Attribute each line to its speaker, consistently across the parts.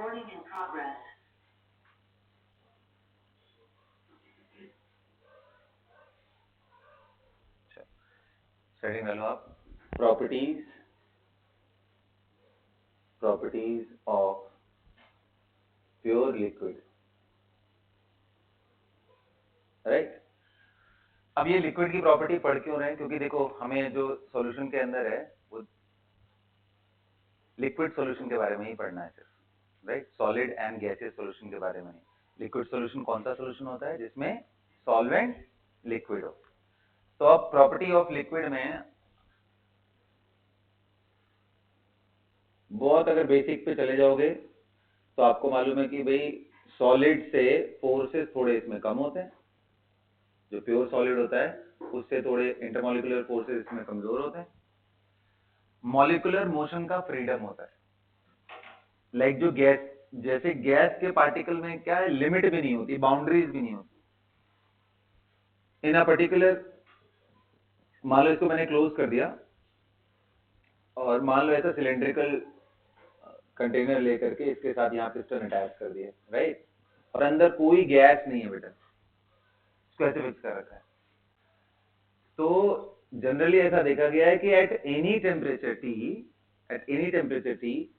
Speaker 1: Recording in progress.
Speaker 2: Setting along properties of pure liquid, right. अब ये liquid की property पढ़ क्यों रहे हैं, क्योंकि देखो हमें जो सॉल्यूशन के अंदर है वो लिक्विड सॉल्यूशन के बारे में ही पढ़ना है सिर्फ, right. Solid and gaseous solution के बारे में नहीं। लिक्विड सॉल्यूशन कौन सा सॉल्यूशन होता है जिसमें सॉल्वेंट लिक्विड हो। तो अब प्रॉपर्टी ऑफ लिक्विड में बहुत अगर बेसिक पे चले जाओगे तो आपको मालूम है कि भाई सॉलिड से फोर्सेस थोड़े इसमें कम होते हैं, जो प्योर सॉलिड होता है उससे थोड़े इंटरमॉलिक्यूलर फोर्सेस इसमें कमजोर होते हैं। मॉलिक्यूलर मोशन का फ्रीडम होता है, लाइक जो गैस, जैसे गैस के पार्टिकल में क्या है, लिमिट भी नहीं होती, बाउंड्रीज भी नहीं होती। इन अ पर्टिकुलर, मान लो इसको मैंने क्लोज कर दिया और मान लो ऐसा सिलेंड्रिकल कंटेनर लेकर के इसके साथ यहाँ पिस्टन अटैच कर दिया, राइट, और अंदर कोई गैस नहीं है बेटा, इसको ऐसे फिक्स कर रखा है। तो जनरली ऐसा देखा गया है कि एट एनी टेम्परेचर टी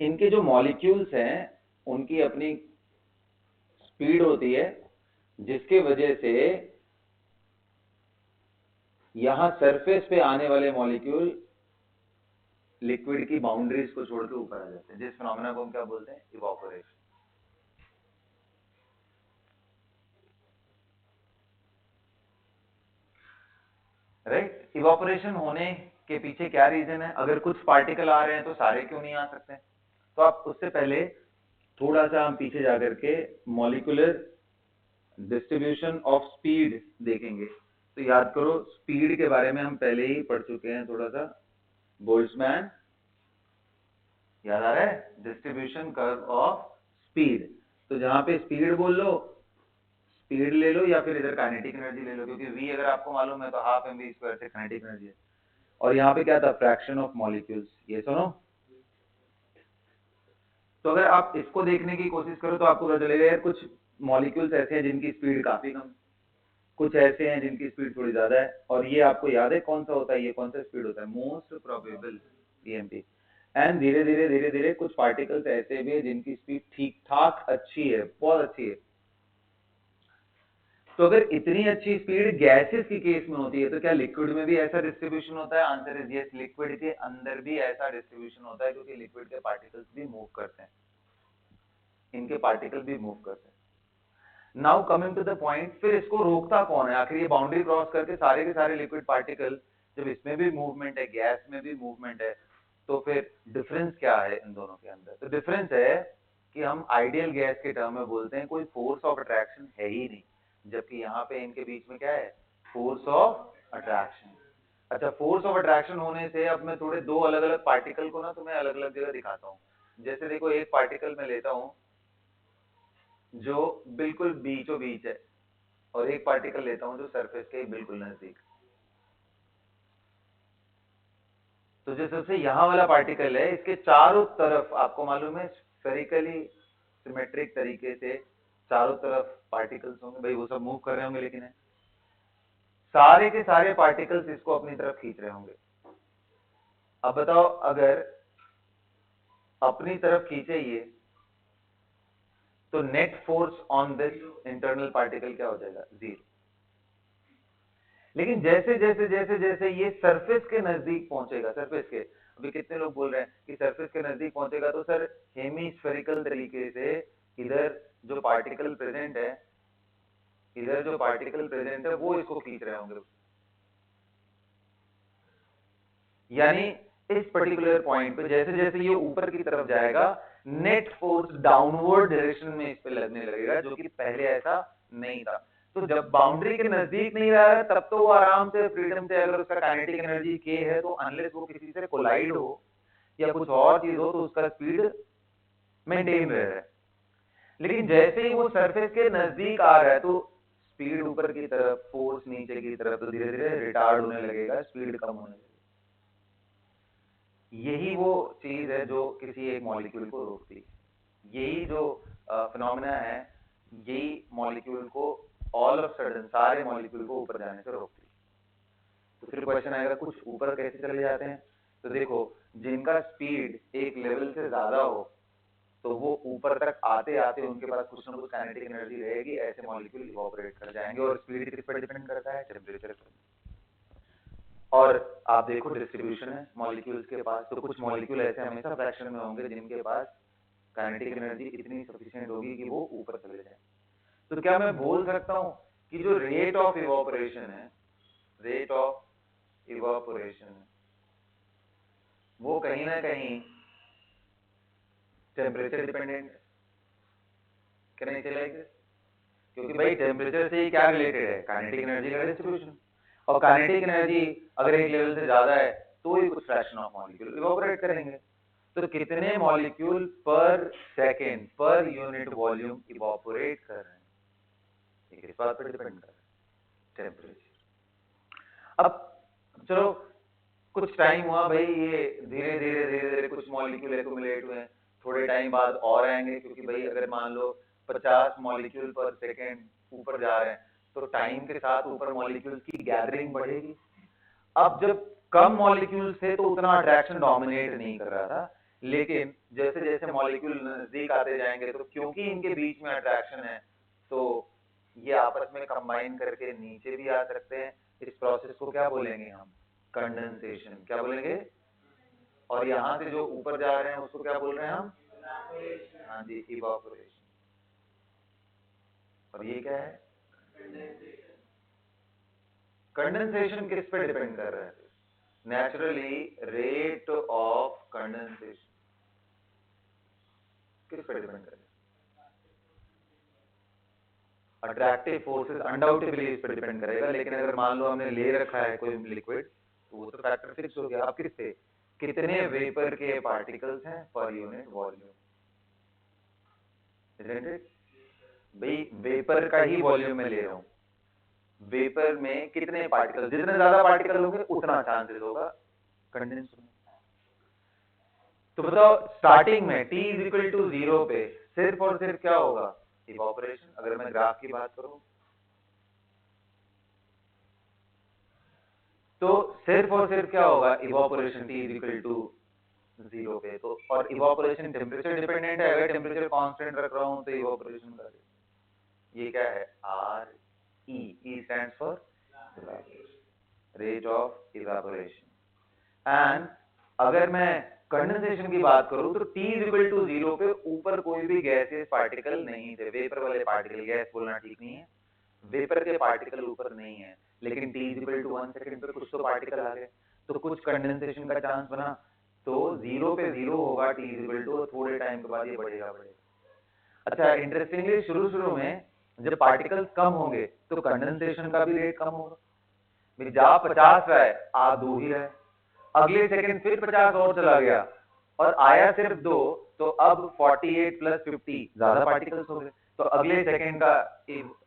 Speaker 2: इनके जो मॉलिक्यूल्स हैं उनकी अपनी स्पीड होती है, जिसके वजह से यहां सरफेस पे आने वाले मॉलिक्यूल लिक्विड की बाउंड्रीज को छोड़ के ऊपर आ जाते हैं, जिस फिनोमेना को हम क्या बोलते हैं, इवापोरेशन। राइट। इवापोरेशन होने के पीछे क्या रीजन है? अगर कुछ पार्टिकल आ रहे हैं तो सारे क्यों नहीं आ सकते? तो आप उससे पहले थोड़ा सा हम पीछे जाकर के मॉलिक्यूलर डिस्ट्रीब्यूशन ऑफ स्पीड देखेंगे। तो याद करो, स्पीड के बारे में हम पहले ही पढ़ चुके हैं थोड़ा सा, बोल्ट्जमैन, याद आ रहा है, डिस्ट्रीब्यूशन कर्व ऑफ स्पीड। तो जहां पे स्पीड बोल लो, स्पीड ले लो या फिर इधर काइनेटिक एनर्जी ले लो, क्योंकि v अगर आपको मालूम है तो हाफ mv स्क्वायर से काइनेटिक एनर्जी है। और यहाँ पे क्या था, फ्रैक्शन ऑफ मॉलिक्यूल्स, ये सुनो। तो अगर आप इसको देखने की कोशिश करो तो आपको पता चलेगा यार कुछ मॉलिक्यूल्स ऐसे हैं जिनकी स्पीड काफी कम, कुछ ऐसे हैं जिनकी स्पीड थोड़ी ज्यादा है। और ये आपको याद है कौन सा होता है, ये कौन सा स्पीड होता है, मोस्ट प्रोबेबल EMP। एंड धीरे धीरे कुछ पार्टिकल्स ऐसे भी है जिनकी स्पीड ठीक ठाक अच्छी है, बहुत अच्छी है। तो अगर इतनी अच्छी स्पीड गैसेस की केस में होती है तो क्या लिक्विड में भी ऐसा डिस्ट्रीब्यूशन होता है? आंसर इज यस, लिक्विड के अंदर भी ऐसा डिस्ट्रीब्यूशन होता है, क्योंकि लिक्विड के पार्टिकल्स भी मूव करते हैं, इनके पार्टिकल भी मूव करते हैं। Now coming to the point, फिर इसको रोकता कौन है? आखिर ये बाउंड्री क्रॉस करके सारे के सारे लिक्विड पार्टिकल, जब इसमें भी मूवमेंट है, गैस में भी मूवमेंट है, तो फिर डिफरेंस क्या है इन दोनों के अंदर? तो डिफरेंस है कि हम आइडियल गैस के टर्म में बोलते हैं कोई फोर्स ऑफ अट्रैक्शन है ही नहीं, जबकि यहाँ पे इनके बीच में क्या है, फोर्स ऑफ अट्रैक्शन। अच्छा, फोर्स ऑफ अट्रैक्शन होने से अब मैं थोड़े दो अलग अलग पार्टिकल को ना तुम्हें अलग अलग जगह दिखाता हूँ। जैसे देखो, एक पार्टिकल मैं लेता हूँ जो बिल्कुल बीचों बीच है, और एक पार्टिकल लेता हूं जो सरफेस के बिल्कुल नजदीक। तो जो सबसे यहां वाला पार्टिकल है, इसके चारों तरफ आपको मालूम है स्फेरिकली सिमेट्रिक तरीके से चारों तरफ पार्टिकल्स होंगे, भाई वो सब मूव कर रहे होंगे, लेकिन है सारे के सारे पार्टिकल्स इसको अपनी तरफ खींच रहे होंगे। अब बताओ, अगर अपनी तरफ खींचे ये, तो net force on this internal particle क्या हो जाएगा, 0। लेकिन जैसे जैसे जैसे जैसे ये सरफेस के नजदीक पहुंचेगा, सरफेस के, अभी कितने लोग बोल रहे हैं कि सरफेस के नजदीक पहुंचेगा, तो सर हेमीस्फेरिकल तरीके से इधर जो पार्टिकल प्रेजेंट है, इधर जो पार्टिकल प्रेजेंट है वो इसको खींच रहे होंगे। यानी इस पर्टिकुलर पॉइंट पे जैसे जैसे ये ऊपर की तरफ जाएगा, नेट फोर्स डाउनवर्ड डायरेक्शन में इस पे लगने लगेगा, जो कि पहले ऐसा नहीं था। तो जब बाउंड्री के नजदीक नहीं रहा है तब तो वो आराम से फ्रीडम से, अगर उसका काइनेटिक एनर्जी के है, तो अनलेस वो किसी से कोलाइड हो या कुछ और चीज हो, तो उसका स्पीड मेंटेन रह रहा है। लेकिन जैसे ही वो सरफेस के नजदीक आ रहा है तो स्पीड ऊपर की तरफ, फोर्स नीचे की तरफ, तो धीरे धीरे रिटार्ड होने लगेगा, स्पीड कम होने लगेगी। यही वो चीज है जो किसी एक मॉलिक्यूल को रोकती है, यही जो फिनोमेना है, यही मॉलिक्यूल को ऑल ऑफ सडन सारे मॉलिक्यूल को ऊपर जाने से रोकती है। तो फिर क्वेश्चन आएगा कुछ ऊपर कैसे चले जाते हैं? तो देखो, जिनका स्पीड एक लेवल से ज्यादा हो तो वो ऊपर तक आते आते उनके पास कुछ ना कुछ काइनेटिक एनर्जी रहेगी, ऐसे मॉलिक्यूल इवोपोरेट कर जाएंगे। और स्पीड किस पर डिपेंड करता है? टेम्परेचर पर। और आप देखो डिस्ट्रीब्यूशन है मॉलिक्यूल्स के पास, तो कुछ मॉलिक्यूल ऐसे हमेशा फ्रैक्शन में होंगे जिनके पास काइनेटिक एनर्जी इतनी सफिशिएंट होगी कि वो ऊपर चले जाए। तो क्या मैं बोल सकता हूं कि जो रेट ऑफ इवोपोरेशन है, रेट ऑफ इवोपोरेशन वो कहीं ना कहीं टेम्परेचर डिपेंडेंट है? क्या नहीं चलेगा? क्योंकि भाई टेम्परेचर से ही क्या रिलेटेड है? काइनेटिक एनर्जी का डिस्ट्रीब्यूशन। और काइनेटिक एनर्जी अगर एक लेवल से ज्यादा है तो ही कुछ फ्रैक्शन ऑफ मॉलिक्यूल इवोपोरेट करेंगे। तो कितने मॉलिक्यूल पर second per unit volume evaporate कर रहे हैं, ये किस बात पर डिपेंड कर रहा है? टेम्परेचर। अब चलो कुछ टाइम हुआ भाई, ये धीरे धीरे धीरे धीरे कुछ मॉलिक्यूल एक्युमुलेट हुए, थोड़े टाइम बाद और आएंगे, क्योंकि भाई अगर मान लो 50 मॉलिक्यूल पर सेकेंड ऊपर जा रहे हैं तो टाइम के साथ ऊपर मॉलिक्यूल की गैदरिंग बढ़ेगी। अब जब कम मॉलिक्यूल्स थे तो उतना अट्रैक्शन डोमिनेट नहीं कर रहा था, लेकिन जैसे जैसे मॉलिक्यूल नजदीक आते जाएंगे तो क्योंकि इनके बीच में अट्रैक्शन है तो ये आपस में कंबाइन करके नीचे भी आ सकते हैं। इस प्रोसेस को क्या बोलेंगे हम? कंडेंसेशन। क्या बोलेंगे? और यहाँ से जो ऊपर जा रहे हैं उसको क्या बोल रहे हैं हम? हाँ जी, इवापोरेशन। और ये क्या है? कंडेंसेशन किस पे डिपेंड कर रहा है? नेचुरली रेट ऑफ कंडेंसेशन किस पे डिपेंड कर रहा है? अट्रैक्टिव फोर्सेस अनडाउटेबली इस पे डिपेंड करेगा, लेकिन अगर मान लो हमने ले रखा है कोई लिक्विड तो वो तो फैक्टर फिक्स हो गया। अब किस पे? कितने वेपर के पार्टिकल्स हैं per unit volume, isn't it? भाई वेपर का ही वॉल्यूम में ले रहा हूँ, वेपर में कितने पार्टिकल, जितने ज्यादा पार्टिकल होंगे उतना चांसेस होगा कंडेंस होने। तो बताओ स्टार्टिंग में t इज इक्वल टू 0 पे सिर्फ और सिर्फ क्या होगा? इवोपोरेशन। अगर मैं ग्राफ की बात करूं तो सिर्फ और सिर्फ क्या होगा? Evaporation t is equal to 0 पे। तो और इवोपोरेशन टेम्परेचर डिपेंडेंट है, अगर टेम्परेचर कांस्टेंट रख रहा हूं तो इवोपोरेशन का ये क्या है? R E. E stands for rate of evaporation. And अगर मैं कंडेंसेशन की बात करूं तो t इज इक्वल टू 0 पे ऊपर कोई भी गैसियस पार्टिकल नहीं थे। वेपर वाले पार्टिकल, गैस बोलना ठीक नहीं है, वेपर के पार्टिकल ऊपर नहीं है, लेकिन t is equal to 1 second पे कुछ तो पार्टिकल आ गए तो कुछ कंडेंसेशन का चांस बना। तो 0 पे 0 होगा t इज इक्वल टू, थोड़े टाइम के बाद ये बढ़ेगा बढ़ेगा। अच्छा इंटरेस्टिंगली शुरू शुरू में जब पार्टिकल्स कम होंगे तो कंडेंसेशन का भी रेट कम होगा। जा 50 है आ 2 ही रहे, अगले सेकंड फिर 50 और चला गया और आया सिर्फ 2, तो अब 48 प्लस 50 ज्यादा पार्टिकल्स हो गए, तो अगले सेकंड का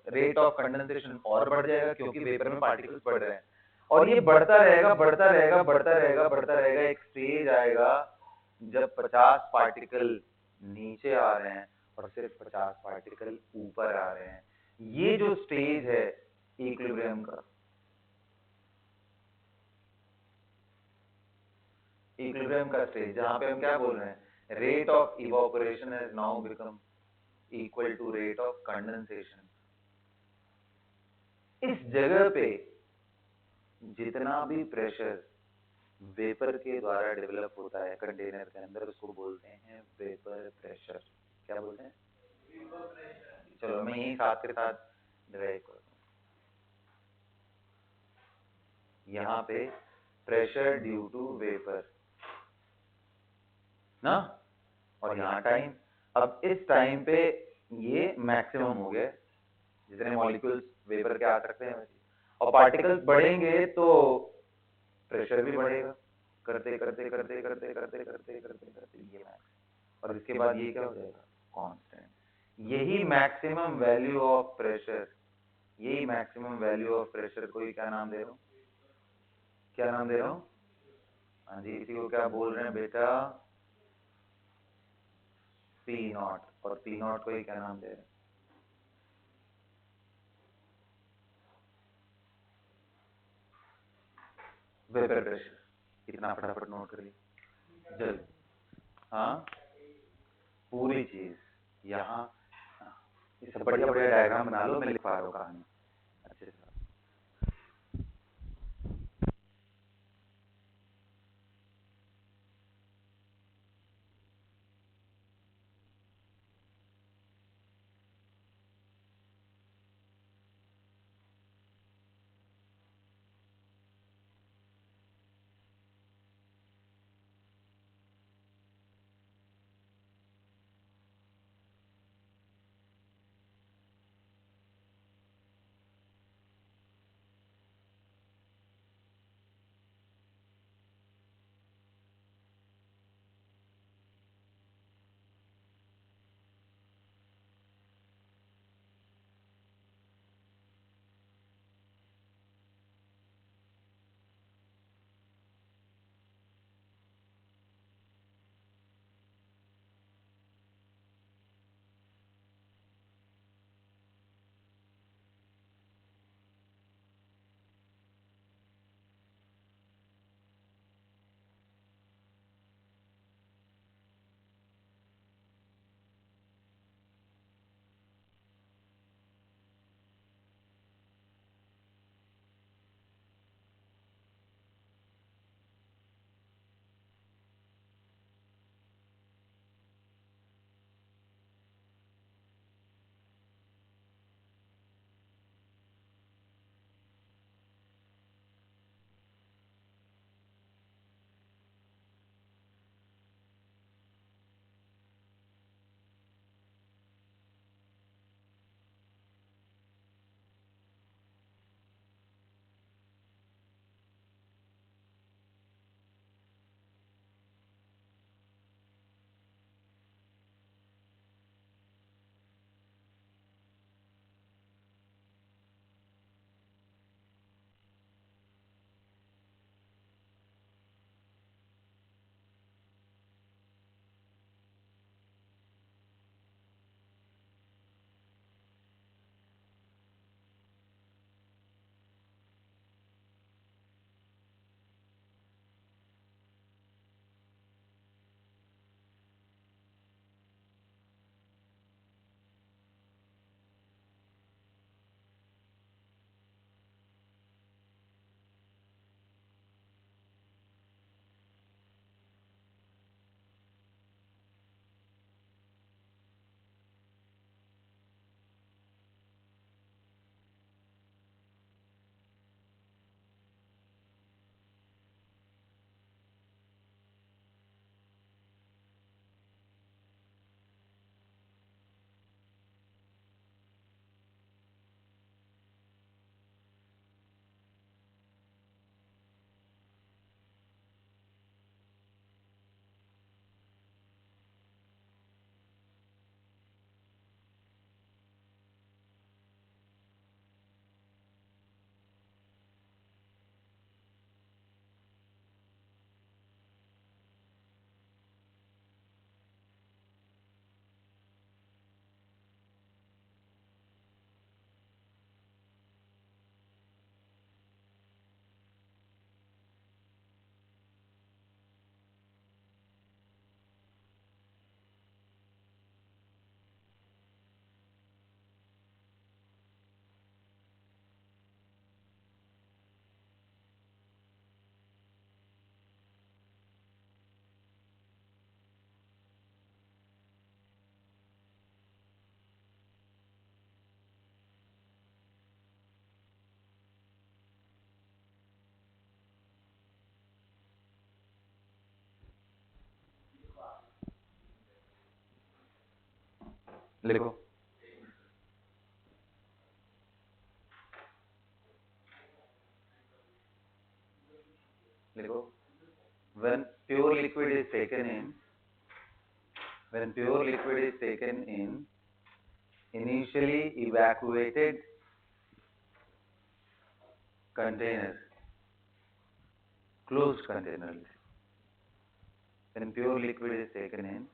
Speaker 2: रेट ऑफ कंडेंसेशन और बढ़ जाएगा क्योंकि वेपर में पार्टिकल्स बढ़ रहे हैं। और ये बढ़ता रहेगा बढ़ता रहेगा बढ़ता रहेगा बढ़ता रहेगा, एक स्टेज आएगा जब 50 पार्टिकल नीचे आ रहे हैं और सिर्फ 50 पार्टिकल ऊपर आ रहे हैं। ये जो स्टेज है इक्विलिब्रियम का, इक्विलिब्रियम का स्टेज, जहां पे हम क्या बोल रहे हैं? Rate of evaporation has now become equal to rate of condensation. इस जगह पे जितना भी प्रेशर वेपर के द्वारा डेवलप होता है कंटेनर के अंदर उसको बोलते हैं वेपर प्रेशर। क्या बोलते हैं? चलो मैं यही साथ के साथ डिराइव करता हूँ। यहाँ पे प्रेशर ड्यू टू वेपर ना, और यहाँ टाइम। अब इस टाइम पे ये मैक्सिमम हो गया, जितने मॉलिक्यूल्स वेपर के आ सकते हैं, और पार्टिकल्स बढ़ेंगे तो प्रेशर भी बढ़ेगा, करते करते करते करते करते करते करते करते ये मैक्स, और इसके बाद ये क्या हो जाएगा? कांस्टेंट। यही मैक्सिमम वैल्यू ऑफ प्रेशर, यही मैक्सिमम वैल्यू ऑफ प्रेशर को ही क्या नाम दे रहा हूँ? क्या नाम दे रहा हूँ? हाँ जी, इसी को क्या बोल रहे हैं बेटा? पी नॉट, और पी नॉट को ही क्या नाम दे रहे हैं? Vapour pressure. कितना फटाफट नोट करिए जल्द। हाँ, पूरी चीज यहाँ। ये सब बढ़िया बढ़िया डायग्राम बना लो, मैं लिखवा रहा हूँ कहानी अच्छे से। लिखो। लिखो। when pure liquid is taken in when pure liquid is taken in initially evacuated container, closed container, when pure liquid is taken in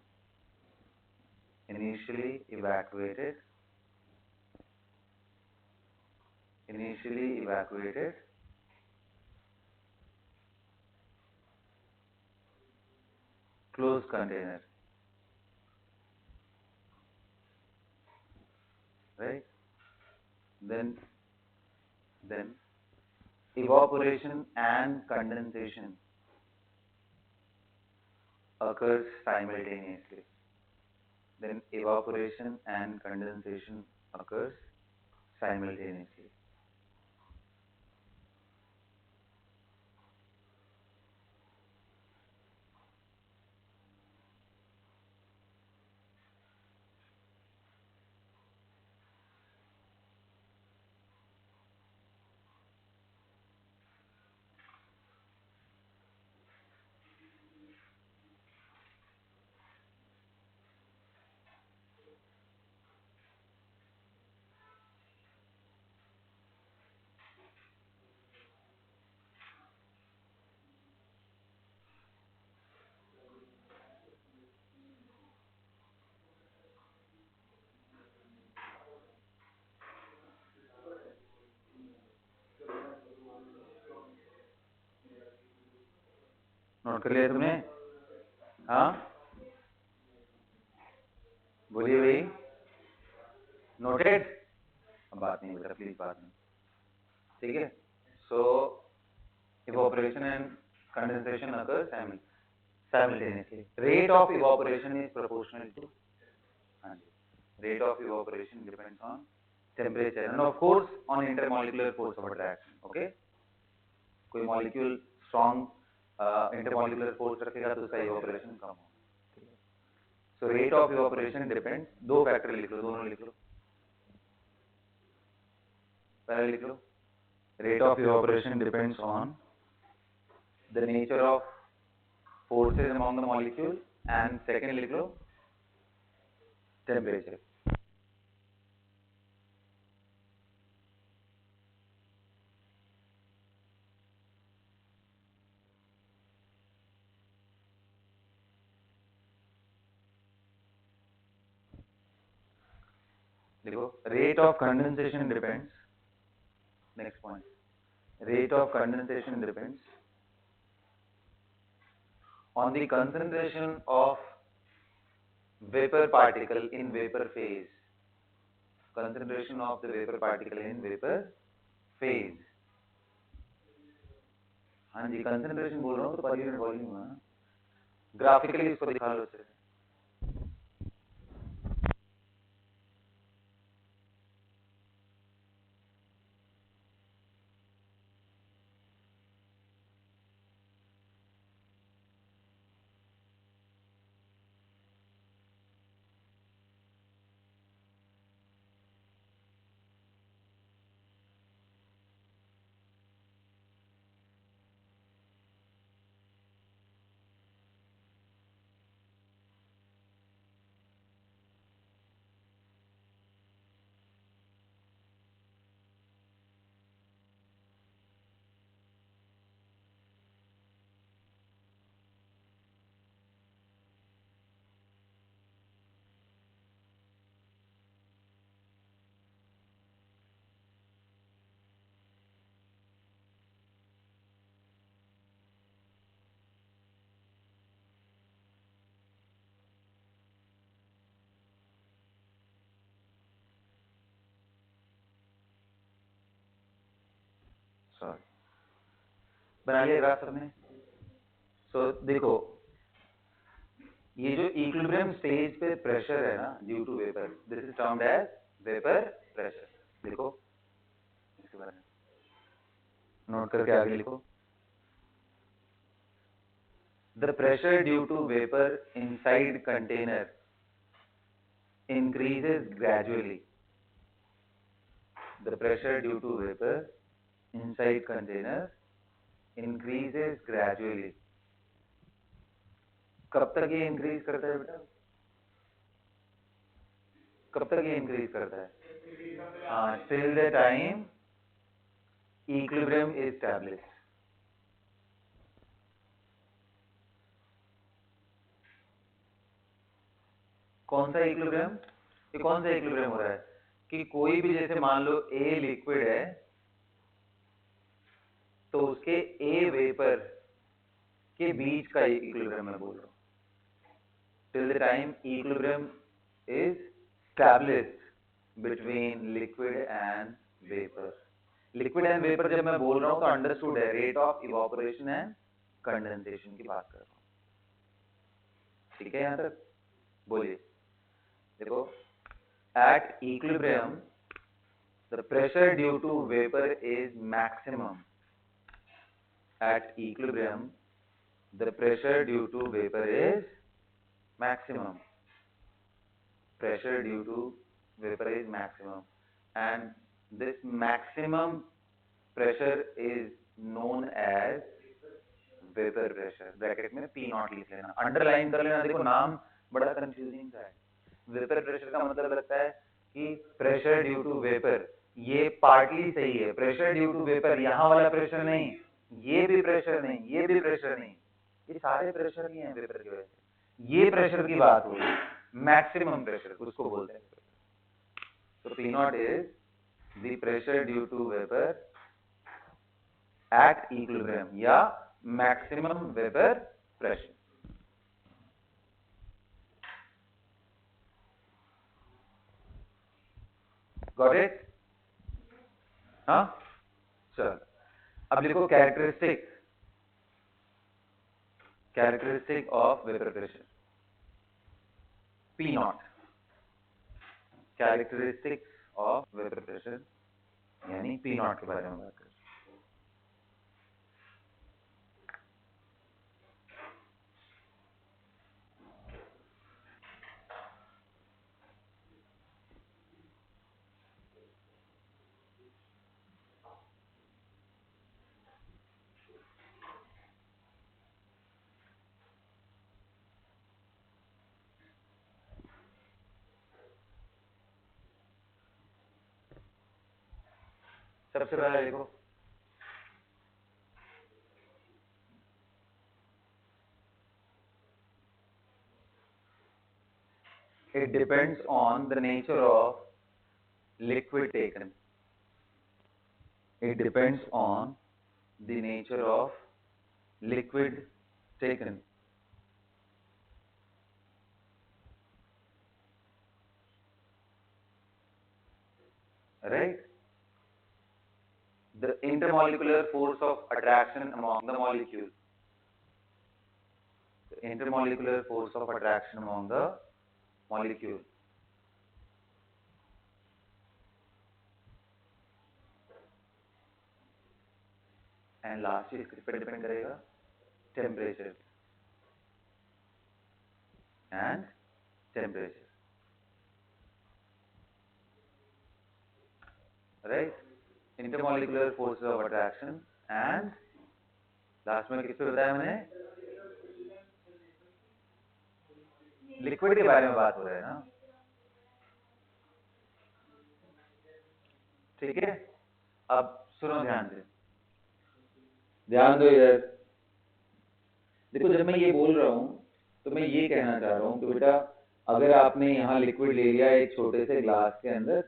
Speaker 2: initially evacuated, closed container, right? Then evaporation and condensation occurs simultaneously. Then evaporation and condensation occurs simultaneously. Note कर लिया तुमने? हाँ, बोलिए भाई। Noted? बात नहीं बेटा, please बात नहीं, ठीक है? सो evaporation and condensation occurs simultaneously. Rate of evaporation is proportional to, rate of evaporation depends on temperature and of course on intermolecular force of attraction. Okay, कोई molecule strong intermolecular force रखेगा तो उसका evaporation कम होगा. So rate of evaporation depends, दो factor लिख लो, दोनों लिख लो, पहले लिख लो. Rate of evaporation depends on the nature of forces among the molecule, and second लिख लो temperature. देखो, rate of condensation depends, next point, rate of condensation depends on the concentration of vapor particle in vapor phase. Concentration of the vapor particle in vapor phase. हाँ जी, concentration बोल रहा हूँ तो per unit volume है. Graphically इसको दिखा लो सिर्फ. बना लिया ग्राफ सबने? सो देखो, ये जो इक्विलिब्रियम स्टेज पे प्रेशर है ना due to vapour, this is termed as vapour pressure. देखो इसके बारे में नोट करके आगे लिखो. The pressure due to vapour inside container increases gradually. The pressure due to vapor inside container increases gradually. कब तक ये इंक्रीज करता है बेटा? कब तक ये इंक्रीज करता है? Till the time equilibrium is established. कौन सा इक्विलिब्रियम? ये कौन सा इक्विलिब्रियम हो रहा है कि कोई भी, जैसे मान लो ए लिक्विड है तो उसके ए वेपर के बीच का इक्विलिब्रियम मैं बोल रहा हूं। Till the time equilibrium is established between liquid and vapor. Liquid and vapour जब मैं बोल रहा हूं तो अंडरस्टूड है, rate of evaporation and condensation की बात कर रहा हूं। ठीक है, यहां तक बोलिए। देखो, at equilibrium the pressure due to vapour is maximum. At equilibrium the pressure due to vapour is maximum. Pressure due to vapor is maximum, and this maximum pressure is known as vapor pressure. Bracket में P not लिख लेना, underline कर लेना। देखो नाम बड़ा confusing सा है। वेपर प्रेशर का मतलब लगता है कि प्रेशर ड्यू टू वेपर, ये पार्टली सही है। प्रेशर ड्यू टू वेपर, यहाँ वाला प्रेशर नहीं, ये भी प्रेशर नहीं, ये भी प्रेशर नहीं, ये सारे प्रेशर ही हैं वेपर की वजह से। ये प्रेशर की बात हो रही है, मैक्सिमम प्रेशर उसको बोलते हैं। तो P nought is the pressure due to vapour at equilibrium या maximum vapour pressure. Got it? हाँ, चलो अब लिखो characteristic of vapour pressure P nought. Characteristic of vapour pressure यानी P नॉट के बारे में बात करें। सबसे पहले लिखो it depends on the nature of liquid taken. It depends on the nature of liquid taken. Right? The intermolecular force of attraction among the molecule. The intermolecular force of attraction among the molecule. And last चीज किस पर depend करेगा? Temperature and temperature. Right? Intermolecular force of attraction and last में किस पे बताया मैंने? Liquid के बारे में बात हो रहा है ना। ठीक है, अब सुनो ध्यान से, ध्यान दो इधर। देखो, जब मैं ये बोल रहा हूं तो मैं ये कहना चाह रहा हूं कि बेटा अगर आपने यहाँ लिक्विड ले लिया एक छोटे से ग्लास के अंदर,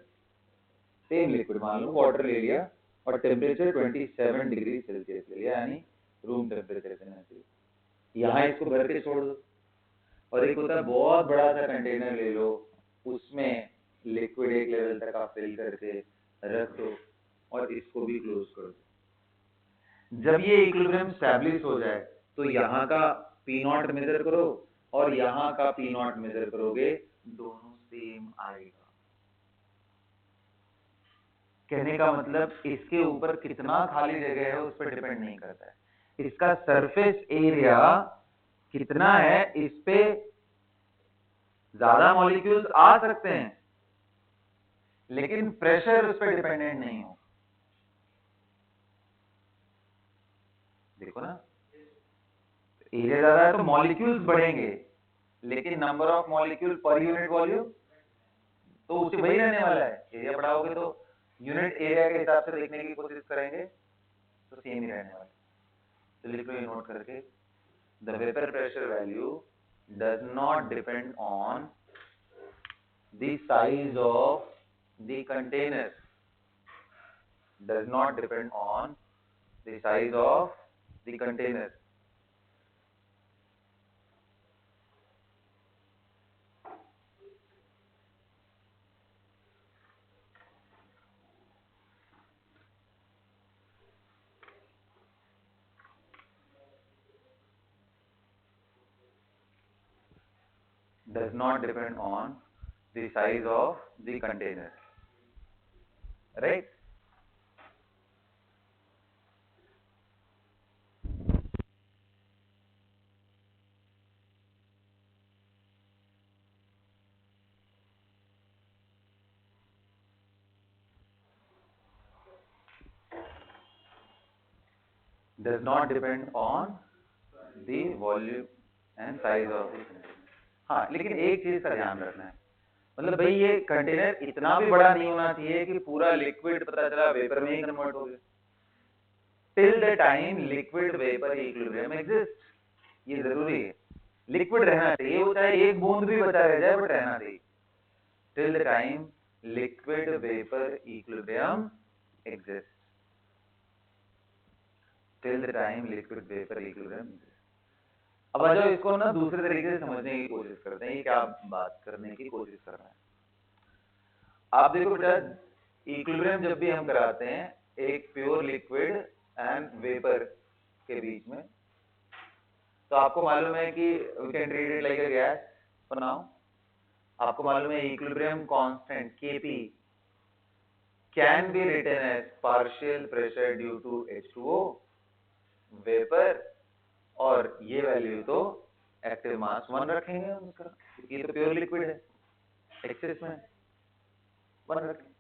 Speaker 2: सेम लिक्विड मान लो वाटर ले लिया और टेम्परेचर 27 डिग्री सेल्सियस ले लिया, यानी रूम टेम्परेचर देना चाहिए। यहाँ इसको भर के छोड़ दो, और एक होता है बहुत बड़ा सा कंटेनर ले लो, उसमें लिक्विड एक लेवल तक आप फिल करके रख दो और इसको भी क्लोज कर दो। जब ये इक्विलिब्रियम स्टैब्लिश हो जाए तो यहाँ का P नॉट मेजर करो और यहाँ का P नॉट मेजर करोगे, दोनों सेम आएगा। कहने का मतलब इसके ऊपर कितना खाली जगह है उस पर डिपेंड नहीं करता है, इसका सरफेस एरिया कितना है इस पे ज्यादा मॉलिक्यूल्स आ सकते हैं, लेकिन प्रेशर उस पर डिपेंडेंट नहीं हो। देखो ना, एरिया ज्यादा है तो मॉलिक्यूल्स बढ़ेंगे, लेकिन number of molecule per unit volume तो उसी वही रहने वाला है। एरिया बढ़ाओगे तो यूनिट एरिया के हिसाब से देखने की कोशिश करेंगे तो सेम ही रहने वाला है। तो लिख लो ये नोट करके, the vapour pressure value does not depend on the size of the container does not depend on the size of the container. Does not depend on the size of the container, right? Does not depend on the volume and size of the container. हाँ, लेकिन एक चीज का ध्यान रखना है, मतलब भाई ये कंटेनर इतना भी बड़ा नहीं होना चाहिए कि पूरा लिक्विड पता चला वेपर में ही कन्वर्ट हो गया। Till the time liquid vapour equilibrium exist, ये जरूरी है। लिक्विड रहना चाहिए, वो चाहे एक बूंद भी बचा रह जाए बट रहना चाहिए। Till the time liquid vapour equilibrium exist, till the time liquid vapour equilibrium exist. अब आ जाओ इसको ना दूसरे तरीके से समझने की कोशिश करते हैं, ये क्या बात करने की कोशिश कर रहे हैं। आप देखो बेटा, इक्विलिब्रियम जब भी हम कराते हैं एक प्योर लिक्विड एंड वेपर के बीच में, तो आपको मालूम है कि we can treat it like a gas for now. आपको मालूम है equilibrium constant Kp can be written as partial pressure due to H2O vapour, और ये वैल्यू तो एक्टिव मास 1 रखेंगे उसका, ये तो प्योर लिक्विड है, एक्सेस में 1 रखेंगे।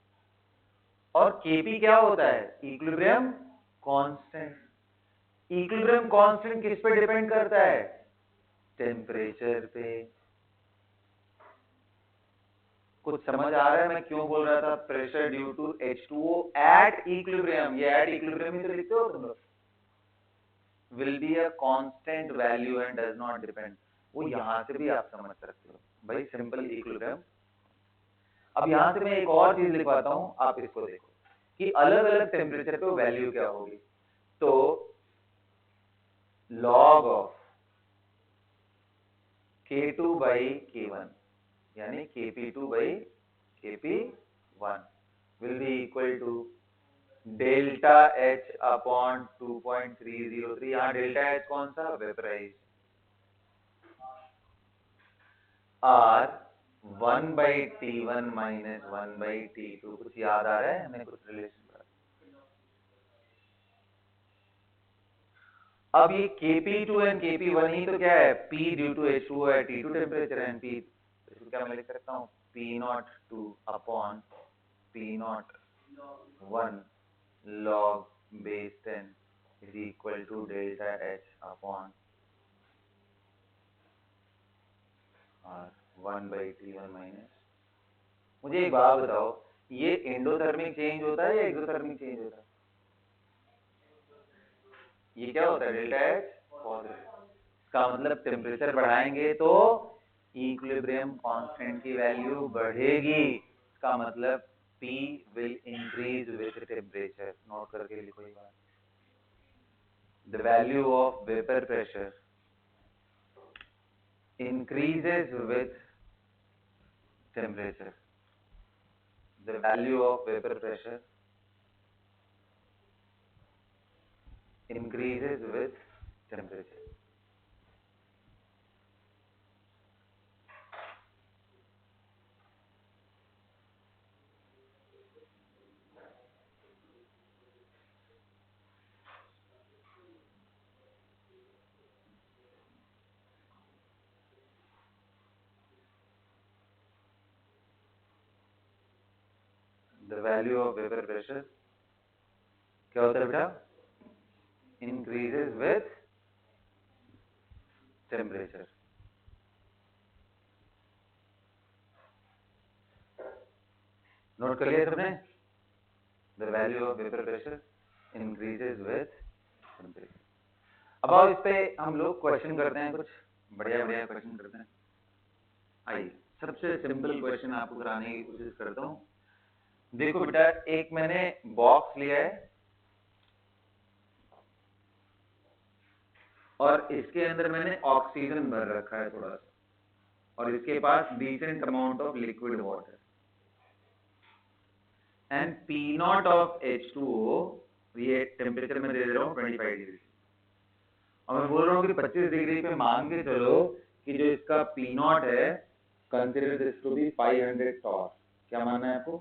Speaker 2: और Kp क्या होता है? Equilibrium constant. इक्विलिब्रियम कांस्टेंट किस पे डिपेंड करता है? टेम्परेचर पे। कुछ समझ आ रहा है मैं क्यों बोल रहा था pressure due to H2O at equilibrium? ये एट इक्विलिब्रियम ही तो लिखते हो तुम लोग। will be a constant value and does not depend, वो यहां से भी आप समझ सकते हो भाई, सिंपल इक्विलिब्रियम। अब यहां से मैं एक और चीज लिखवाता हूं, आप इसको देखो कि अलग अलग टेम्परेचर पे वैल्यू क्या होगी। तो log of K2 by K1 यानी Kp2 by Kp1 will be equal to delta H upon 2.303। यहाँ डेल्टा H कौन सा? Vaporise. R 1/T1 minus 1/T2। कुछ याद आ रहा है हमें? कुछ रिलेशन? अब ये Kp2 एंड Kp1 ही तो क्या है? P ड्यू टू H2O है, T2 टेम्परेचर एंड P, इसको क्या मैं लिख सकता हूँ? P02 upon P01 log base 10 is equal to delta H upon R 1/T1 minus. मुझे एक बात बताओ, ये एंडोथर्मिक चेंज होता है या एक्सोथर्मिक चेंज होता है? ये क्या होता है? Delta H positive. इसका मतलब टेम्परेचर बढ़ाएंगे तो इक्विलिब्रियम कांस्टेंट की वैल्यू बढ़ेगी। इसका मतलब P will increase with temperature। Note करके लिखो ये बात। The value of vapor pressure increases with temperature. The value of vapor pressure increases with temperature. The value of vapor pressure क्या होता है बेटा? Increases with temperature. नोट कर लिया सबने? The value of vapor pressure increases with temperature. अब आओ इस पे हम लोग क्वेश्चन करते हैं, कुछ बढ़िया बढ़िया क्वेश्चन करते हैं। आइए, सबसे सिंपल क्वेश्चन आपको कराने की कोशिश करता हूँ। देखो बेटा, एक मैंने बॉक्स लिया है और इसके अंदर मैंने ऑक्सीजन भर रखा है थोड़ा सा, और इसके पास decent amount of liquid water and P not of H2O, ये टेम्परेचर में दे रहा हूँ 25 डिग्री, और मैं बोल रहा हूँ कि 25 डिग्री पे मान के चलो कि जो इसका P नॉट है, consider this to be 500 torr. क्या मानना है आपको?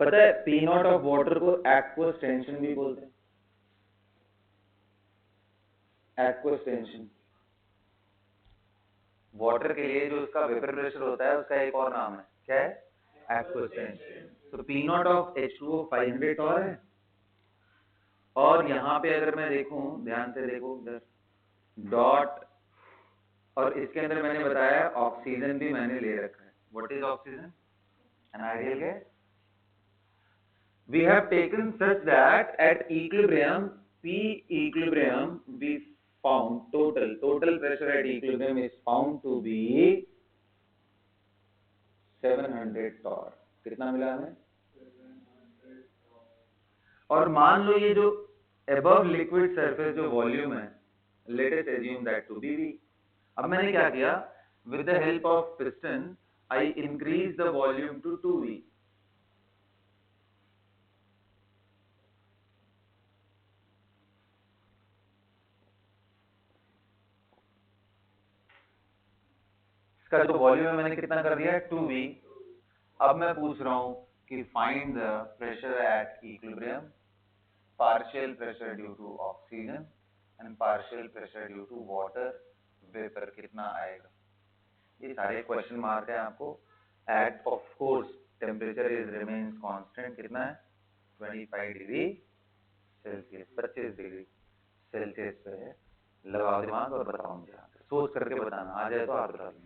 Speaker 2: पता है P नॉट ऑफ वाटर को एक्वस टेंशन भी बोलते हैं। एक्वस टेंशन, वाटर के लिए जो उसका वेपर प्रेशर होता है उसका एक और नाम है, क्या है? Aqueous tension. तो P not of H2O 500 torr है, और यहाँ पे अगर मैं देखूं, ध्यान से देखो इधर डॉट, और इसके अंदर मैंने बताया ऑक्सीजन भी मैंने ले रखा है। What is oxygen? An ideal gas. We have taken such that at equilibrium, P equilibrium, we found total pressure at equilibrium is found to be 700 torr। कितना मिला हमें? और मान लो ये जो above liquid surface जो वॉल्यूम है, let us assume that to be V। अब मैंने क्या किया? With the help of piston, I increase the volume to 2V। इसका जो वॉल्यूम है मैंने कितना कर दिया है? 2V। अब मैं पूछ रहा हूं कि find the pressure at equilibrium, partial pressure due to oxygen and partial pressure due to water vapour, कितना आएगा? ये सारे क्वेश्चन मार्क है आपको। At of course temperature is remains constant, कितना है? 25 डिग्री सेल्सियस, 25 डिग्री सेल्सियस पे है। लगाओ दिमाग और बताओ मुझे, सोच करके बताना, आ जाए तो आप बता दें।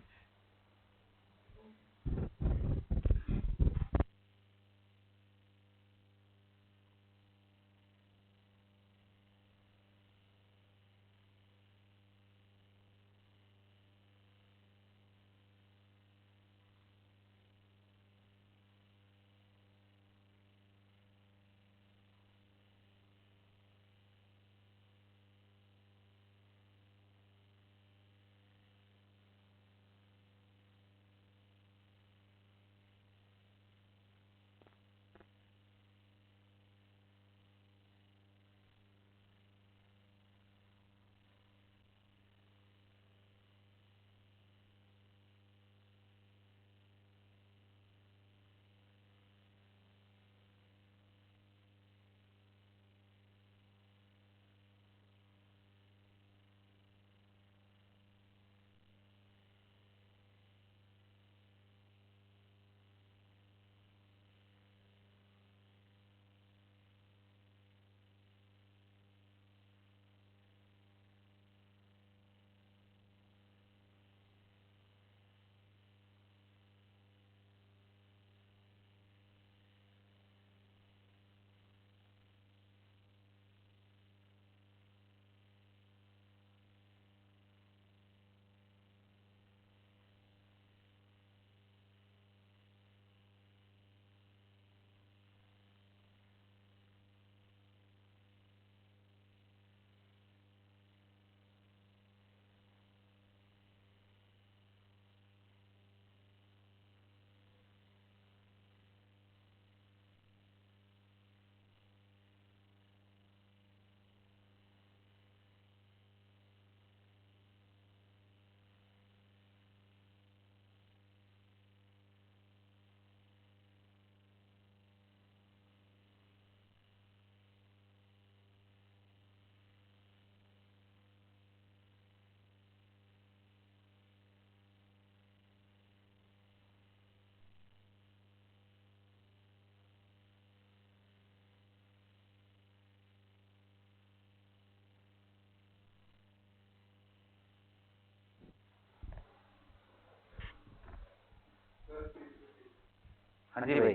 Speaker 2: हाँ जी भाई,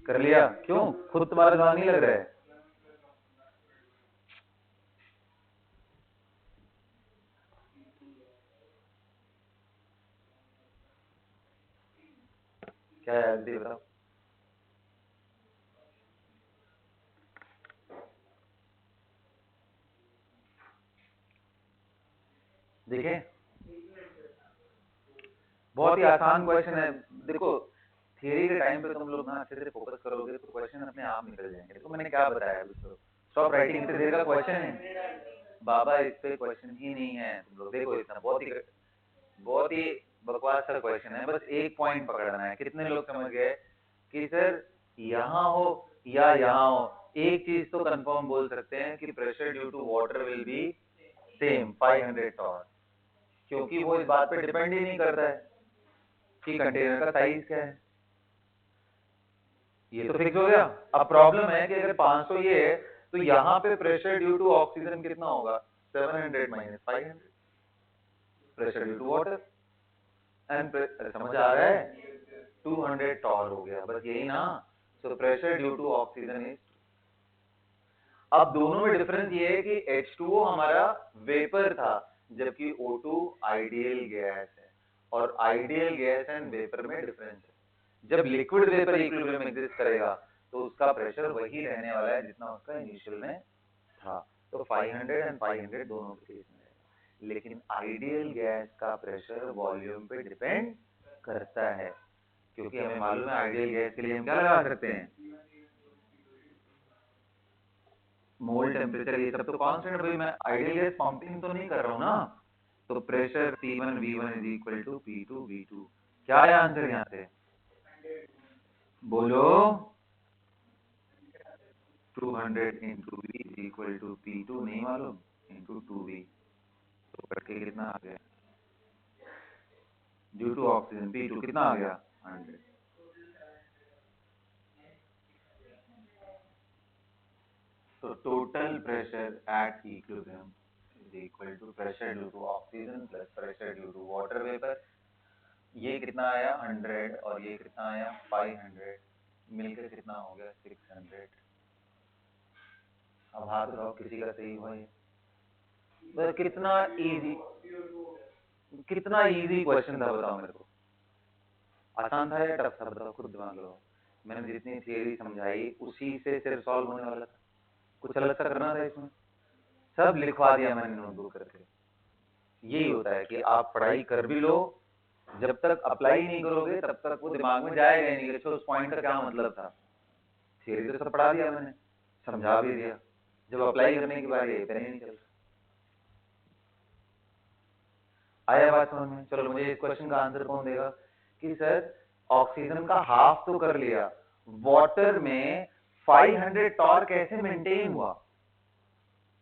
Speaker 2: कर लिया? क्यों, खुद तुम्हारा दिमाग नहीं लग रहा है? क्या है जल्दी बताओ। देखें, बहुत ही आसान क्वेश्चन है। देखो थियरी के टाइम पे तुम लोग ना अच्छे से फोकस करोगे तो क्वेश्चन अपने आप निकल जाएंगे। देखो मैंने क्या बताया अभी, स्टॉप राइटिंग, इतनी देर का क्वेश्चन है बाबा, इस पे क्वेश्चन ही नहीं है। तुम लोग देखो इतना बहुत ही बकवास सा क्वेश्चन है, बस एक पॉइंट पकड़ना है। कितने लोग समझ गए कि सर यहाँ हो या यहाँ हो, एक चीज तो कंफर्म बोल सकते हैं कि pressure due to water will be same 500 torr, क्योंकि वो इस बात पे डिपेंड ही नहीं करता है कि कंटेनर का साइज क्या है। ये तो फिक्स हो गया। अब प्रॉब्लम है कि अगर 500 ये है तो यहाँ पे प्रेशर ड्यू टू ऑक्सीजन कितना होगा, 700 minus 500 pressure due to water, and समझ आ रहा है 200 टॉर हो गया, बस यही ना। So pressure due to oxygen is, अब दोनों में डिफरेंस ये है कि H2O हमारा वेपर था जबकि O2 आइडियल गैस है, और आइडियल गैस एंड वेपर में डिफरेंस है। जब लिक्विड वेपर इक्विलिब्रियम एग्जिस्ट करेगा तो उसका प्रेशर वही रहने वाला है जितना उसका इनिशियल में था, तो 500 एंड 500 दोनों के केस में रहेगा। लेकिन आइडियल गैस का प्रेशर वॉल्यूम पे डिपेंड करता है, क्योंकि हमें मालूम है आइडियल गैस के लिए हम क्या लगा सकते हैं, मोल टेम्परेचर, ये सब तो कांस्टेंट। भाई मैं आइडियल गैस पंपिंग तो नहीं कर रहा हूँ ना, तो pressure P1 V1 is equal to P2 V2। क्या है आंसर यहाँ से, बोलो। 200 into V is equal to P2 नहीं मालूम इंटू 2V, तो कट के कितना आ गया, ड्यू टू ऑक्सीजन P2 कितना आ गया 100। तो total pressure at equilibrium is equal to pressure due to oxygen plus pressure due to water vapour. ये कितना आया 100 और ये कितना आया 500, मिलकर कितना हो गया 600। अब हाथ उठाओ किसी का सही हुआ ये, बस कितना इजी क्वेश्चन था, बताओ मेरे को। आसान था या टफ था, बताओ खुद दिमाग लगाओ। मैंने जितनी थियरी समझाई उसी से सिर्फ सॉल्व होने वाला था, कुछ अलग सा करना था इसमें, सब लिखवा दिया मैंने नोटबुक करके। यही होता है कि आप पढ़ाई कर भी लो, जब तक अप्लाई नहीं करोगे तब तक वो दिमाग में जाएगा ही नहीं कि उस पॉइंट का क्या मतलब था। थियरी तो सब पढ़ा दिया मैंने, समझा भी दिया, जब अप्लाई करने की बारी है पहले नहीं चलता। आया बात समझ में? चलो मुझे इस क्वेश्चन का आंसर कौन देगा कि सर ऑक्सीजन का हाफ तो कर लिया, वाटर में 500 टॉर कैसे मेंटेन हुआ,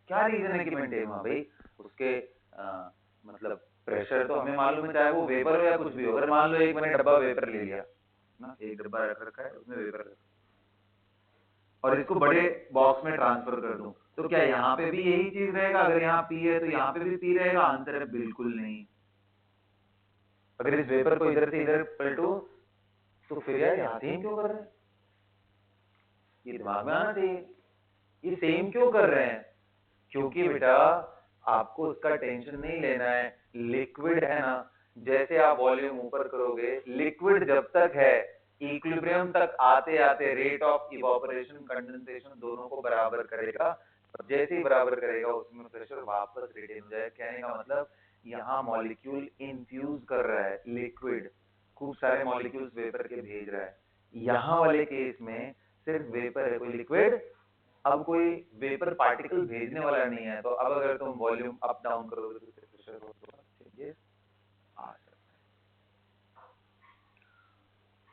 Speaker 2: क्या रीजन है कि मेंटेन हुआ भाई? उसके मतलब प्रेशर तो हमें मालूम है, चाहे वो वेपर हो या कुछ भी हो। अगर मान लो एक मैंने डब्बा वेपर ले लिया ना, एक डब्बा रख रखा है उसमें वेपर और इसको बड़े बॉक्स में ट्रांसफर कर दूं, तो क्या यहाँ पे भी यही चीज रहेगा? अगर यहाँ पी है तो यहाँ पे भी पी रहेगा? आंसर है बिल्कुल नहीं। अगर इस वेपर को इधर से इधर पलटो तो फिर यार यहाँ सेम क्यों कर रहे हैं, ये दिमाग में आना चाहिए। ये सेम क्यों कर रहे हैं? क्योंकि बेटा आपको उसका टेंशन नहीं लेना है, लिक्विड है ना, जैसे आप वॉल्यूम ऊपर करोगे, लिक्विड जब तक है इक्विलिब्रियम तक आते आते रेट ऑफ इवापोरेशन कंडेंसेशन दोनों को बराबर करेगा, और जैसे ही बराबर करेगा उसमें प्रेशर वापस रिटेन हो जाए। कहने का मतलब यहाँ मॉलिक्यूल इन्फ्यूज कर रहा है लिक्विड, खूब सारे मॉलिक्यूल्स वेपर के भेज रहा है। यहाँ वाले केस में सिर्फ वेपर है, कोई लिक्विड, अब कोई वेपर पार्टिकल भेजने वाला नहीं है। तो अब अगर तुम वॉल्यूम अप डाउन करोगे तो प्रेशर चेंजेस आ सकता है।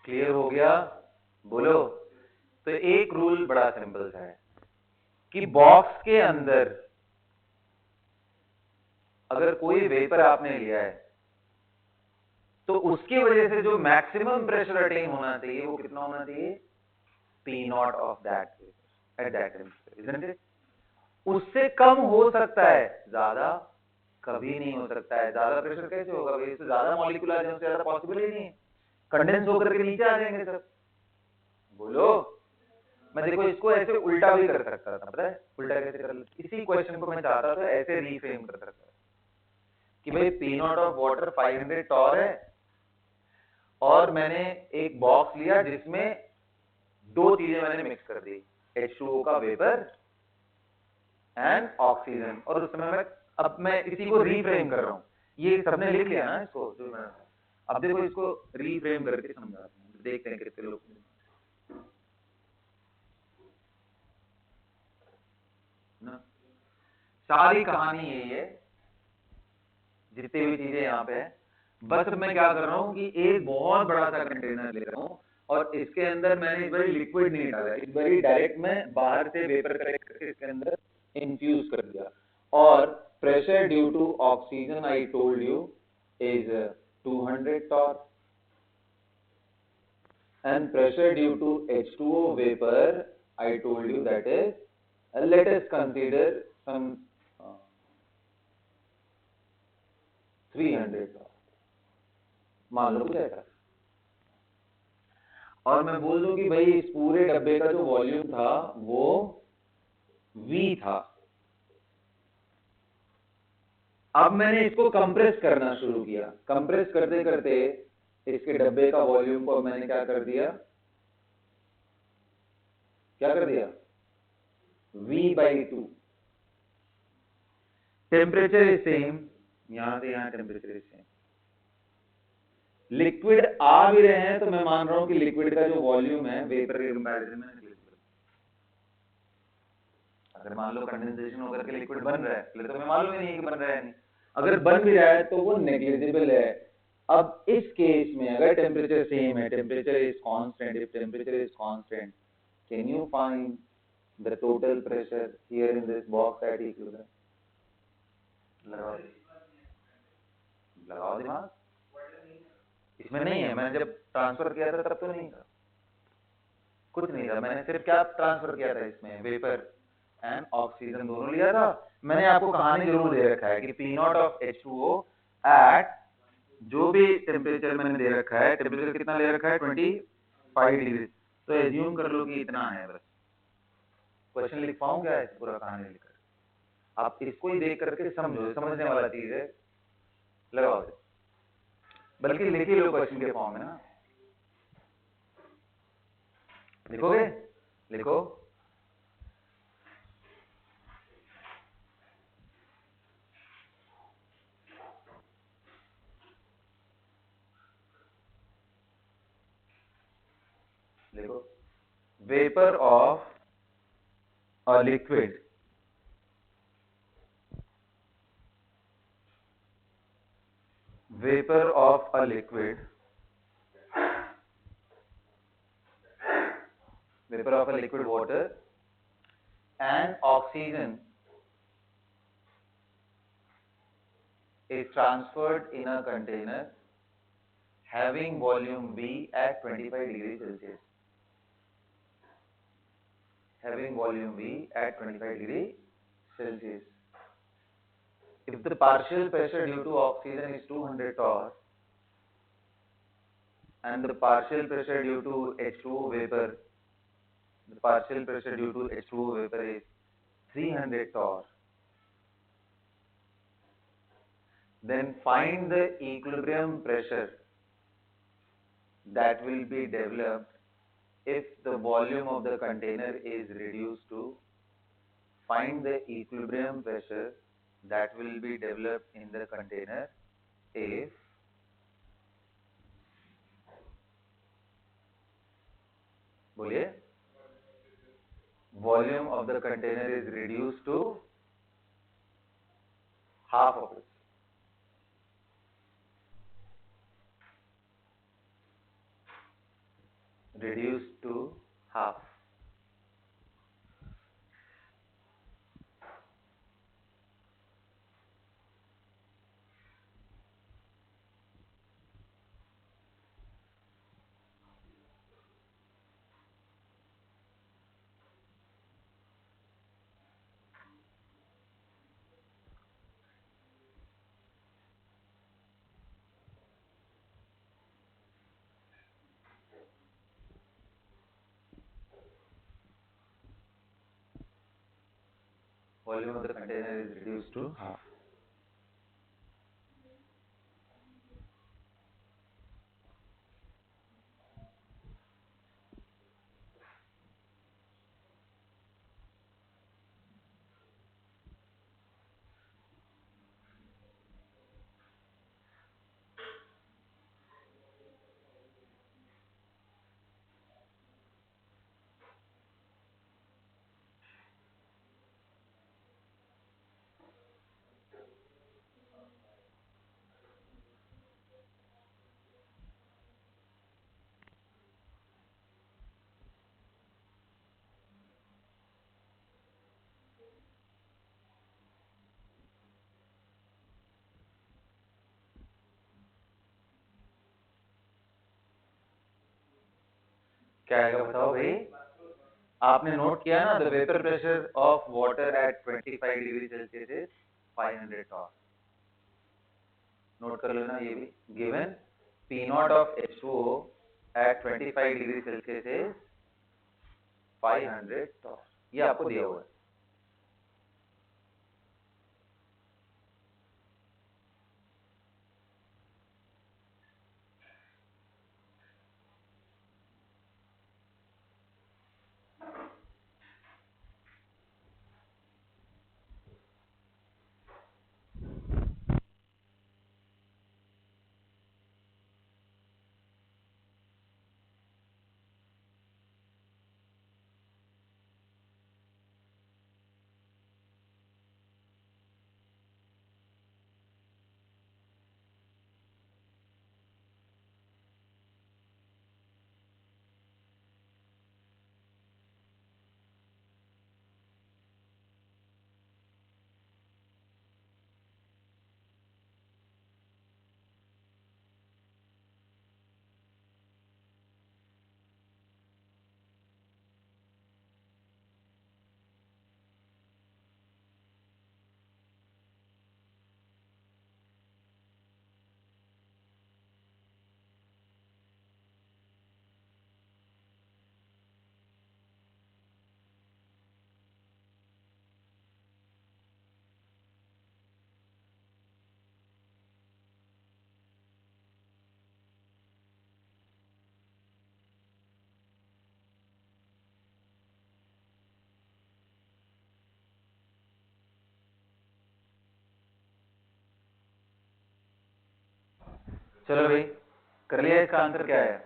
Speaker 2: क्लियर हो गया? बोलो। तो एक रूल बड़ा सिंपल सा है कि बॉक्स के अंदर अगर कोई वेपर आपने लिया है तो उसकी वजह से जो मैक्सिमम प्रेशर अटेन होना चाहिए वो कितना होना चाहिए, P0 of that at that temperature, isn't it? उससे कम हो सकता है, ज्यादा कभी नहीं हो सकता है। ज्यादा प्रेशर कैसे होगा भाई, इससे ज्यादा मॉलिक्यूल आ जाए, उससे ज्यादा पॉसिबल ही नहीं है, कंडेंस होकर के नीचे आ जाएंगे सब। बोलो। मैं देखो इसको ऐसे उल्टा भी कर सकता था, पता है उल्टा कैसे कर, इसी क्वेश्चन को मैं चाहता था ऐसे रीफ्रेम कर सकता कि भाई P0 ऑफ वाटर 500 टॉर है और मैंने एक बॉक्स लिया जिसमें दो चीजें मैंने मिक्स कर दी, H2O का वेपर एंड ऑक्सीजन, और उस समय अब मैं इसी को रीफ्रेम कर रहा हूं। ये सबने लिख लिया ना इसको, जो मैं अब देखो इसको रीफ्रेम करके समझाते हैं, देखते हैं कितने लोग। ना सारी कहानी यही है, जितनी भी चीजें यहाँ पे है, बस मैं क्या कर रहा हूँ कि एक बहुत बड़ा सा कंटेनर ले रहा हूँ और इसके अंदर मैंने इस बार लिक्विड नहीं डाला, इस बार डायरेक्ट मैं बाहर से वेपर कलेक्ट करके इसके अंदर इन्फ्यूज कर दिया। और pressure due to oxygen I told you is 200 torr and pressure due to H2O vapor I told you that is, let us consider some 300 torr, मान लो कुछ ऐसा। और मैं बोल दूं कि भाई इस पूरे डब्बे का जो वॉल्यूम था वो V था। अब मैंने इसको कंप्रेस करना शुरू किया, कंप्रेस करते करते इसके डब्बे का वॉल्यूम को मैंने क्या कर दिया, V/2। टेम्परेचर इज सेम, यहां से यहां टेम्परेचर इज सेम। लिक्विड आ भी रहे हैं तो मैं मान रहा हूं कि लिक्विड का जो वॉल्यूम है वेपर के कंपैरिजन में, अगर मान लो कंडेंसेशन होकर के लिक्विड बन रहा है, पहले तो मैं मालूम ही नहीं है कि बन रहा है नहीं, अगर बन भी रहा है तो वो नेग्लिजिबल है। अब इस केस में अगर टेम्परेचर सेम है, temperature is constant, if temperature is constant, can you find the total pressure here in this box at equilibrium? लगाओ दिमाग, इसमें नहीं है। मैंने जब ट्रांसफर किया था तब तो नहीं था, कुछ नहीं था। मैंने सिर्फ क्या ट्रांसफर किया था, इसमें वेपर एंड ऑक्सीजन दोनों लिया था। मैंने आपको कहानी जरूर दे रखा है कि P0 ऑफ H2O एट जो भी टेम्परेचर मैंने दे रखा है, टेम्परेचर कितना ले रखा है 25 डिग्री, तो एज्यूम कर लो कि इतना है। बस क्वेश्चन लिख पाऊं क्या है पूरा कहानी लिखकर? आप इसको ही देख करके समझो, समझने वाला चीज है, लगाओ। बल्कि लिख ही लो क्वेश्चन के फॉर्म में ना, लिखोगे, लिखो। देखो, vapour of a liquid vapor of a liquid, vapor of a liquid water and oxygen is transferred in a container having volume V at 25 degrees Celsius, having volume V at 25 degrees Celsius. If the partial pressure due to oxygen is 200 torr and the partial pressure due to H2O vapor, the partial pressure due to H2O vapor is 300 torr, then find the equilibrium pressure that will be developed if the volume of the container is reduced to, find the equilibrium pressure that will be developed in the container if बोलिए, volume of the container is reduced to half of it. Reduced to half. Volume of the container is reduced to half. क्या आएगा बताओ भाई? आपने note किया ना, the vapour pressure of water at 25 degree Celsius is 500 torr. Note कर लेना ये भी, given P naught of H2O at 25 degree Celsius is 500 torr. ये आपको दिया हुआ है। चलो भाई, कर लिया? इसका आंसर क्या है?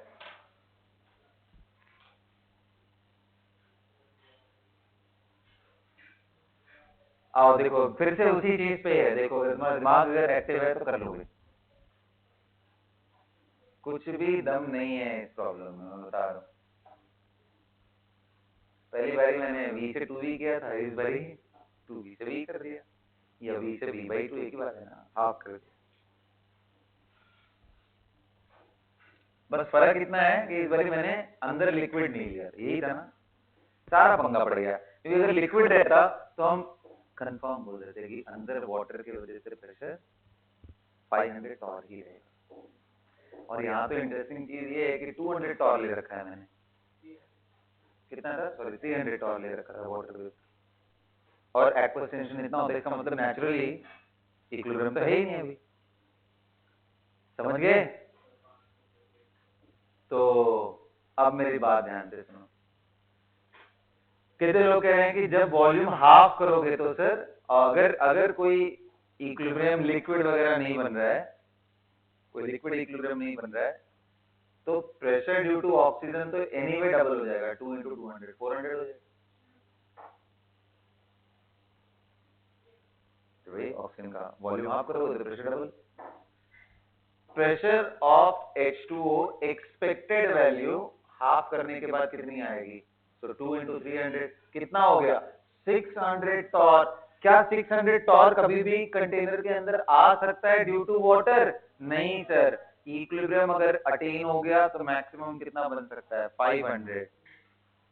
Speaker 2: आओ देखो, फिर से उसी चीज पे है। देखो, तुम्हारा दिमाग अगर एक्टिव है तो कर लोगे। कुछ भी दम नहीं है इस प्रॉब्लम में, मैं बता रहा हूँ। पहली बारी मैंने v से 2v किया था, इस बारी 2v से v कर दिया, या v से v/2 एक ही बात है ना, हाफ कर दिया। बस फर्क इतना है कि इस बारी मैंने अंदर लिक्विड नहीं लिया, यही था ना, सारा पंगा पड़ गया। क्योंकि अगर लिक्विड रहता तो हम कंफर्म बोल देते कि अंदर वाटर की वजह से प्रेशर 500 टॉर ही रहेगा। और यहाँ तो इंटरेस्टिंग चीज ये है कि 200 टॉर ले रखा है मैंने। कितना था? सॉरी, 300 टॉर ले रखा था वाटर के, और एक्वस टेंशन इतना होता है, इसका मतलब नेचुरली इक्विलिब्रियम तो है ही नहीं अभी। समझ गए? तो अब मेरी बात ध्यान से सुनो। कितने लोग कह रहे हैं कि जब वॉल्यूम हाफ करोगे तो सर, अगर अगर कोई इक्विलिब्रियम लिक्विड वगैरह नहीं बन रहा है, कोई लिक्विड इक्विलिब्रियम नहीं बन रहा है, तो प्रेशर ड्यू टू ऑक्सीजन तो एनीवे डबल हो जाएगा, 2 × 200 400 हो जाएगा। तो भाई ऑक्सीजन का वॉल्यूम हाफ करोगे तो pressure double. Pressure of H2O expected value half करने के बाद कितनी आएगी? तो 2 × 300 कितना हो गया? 600 टॉर। क्या 600 टॉर कभी भी कंटेनर के अंदर आ सकता है ड्यू टू वाटर? नहीं सर। इक्विलिब्रियम अगर अटेन हो गया तो मैक्सिमम कितना बन सकता है? 500।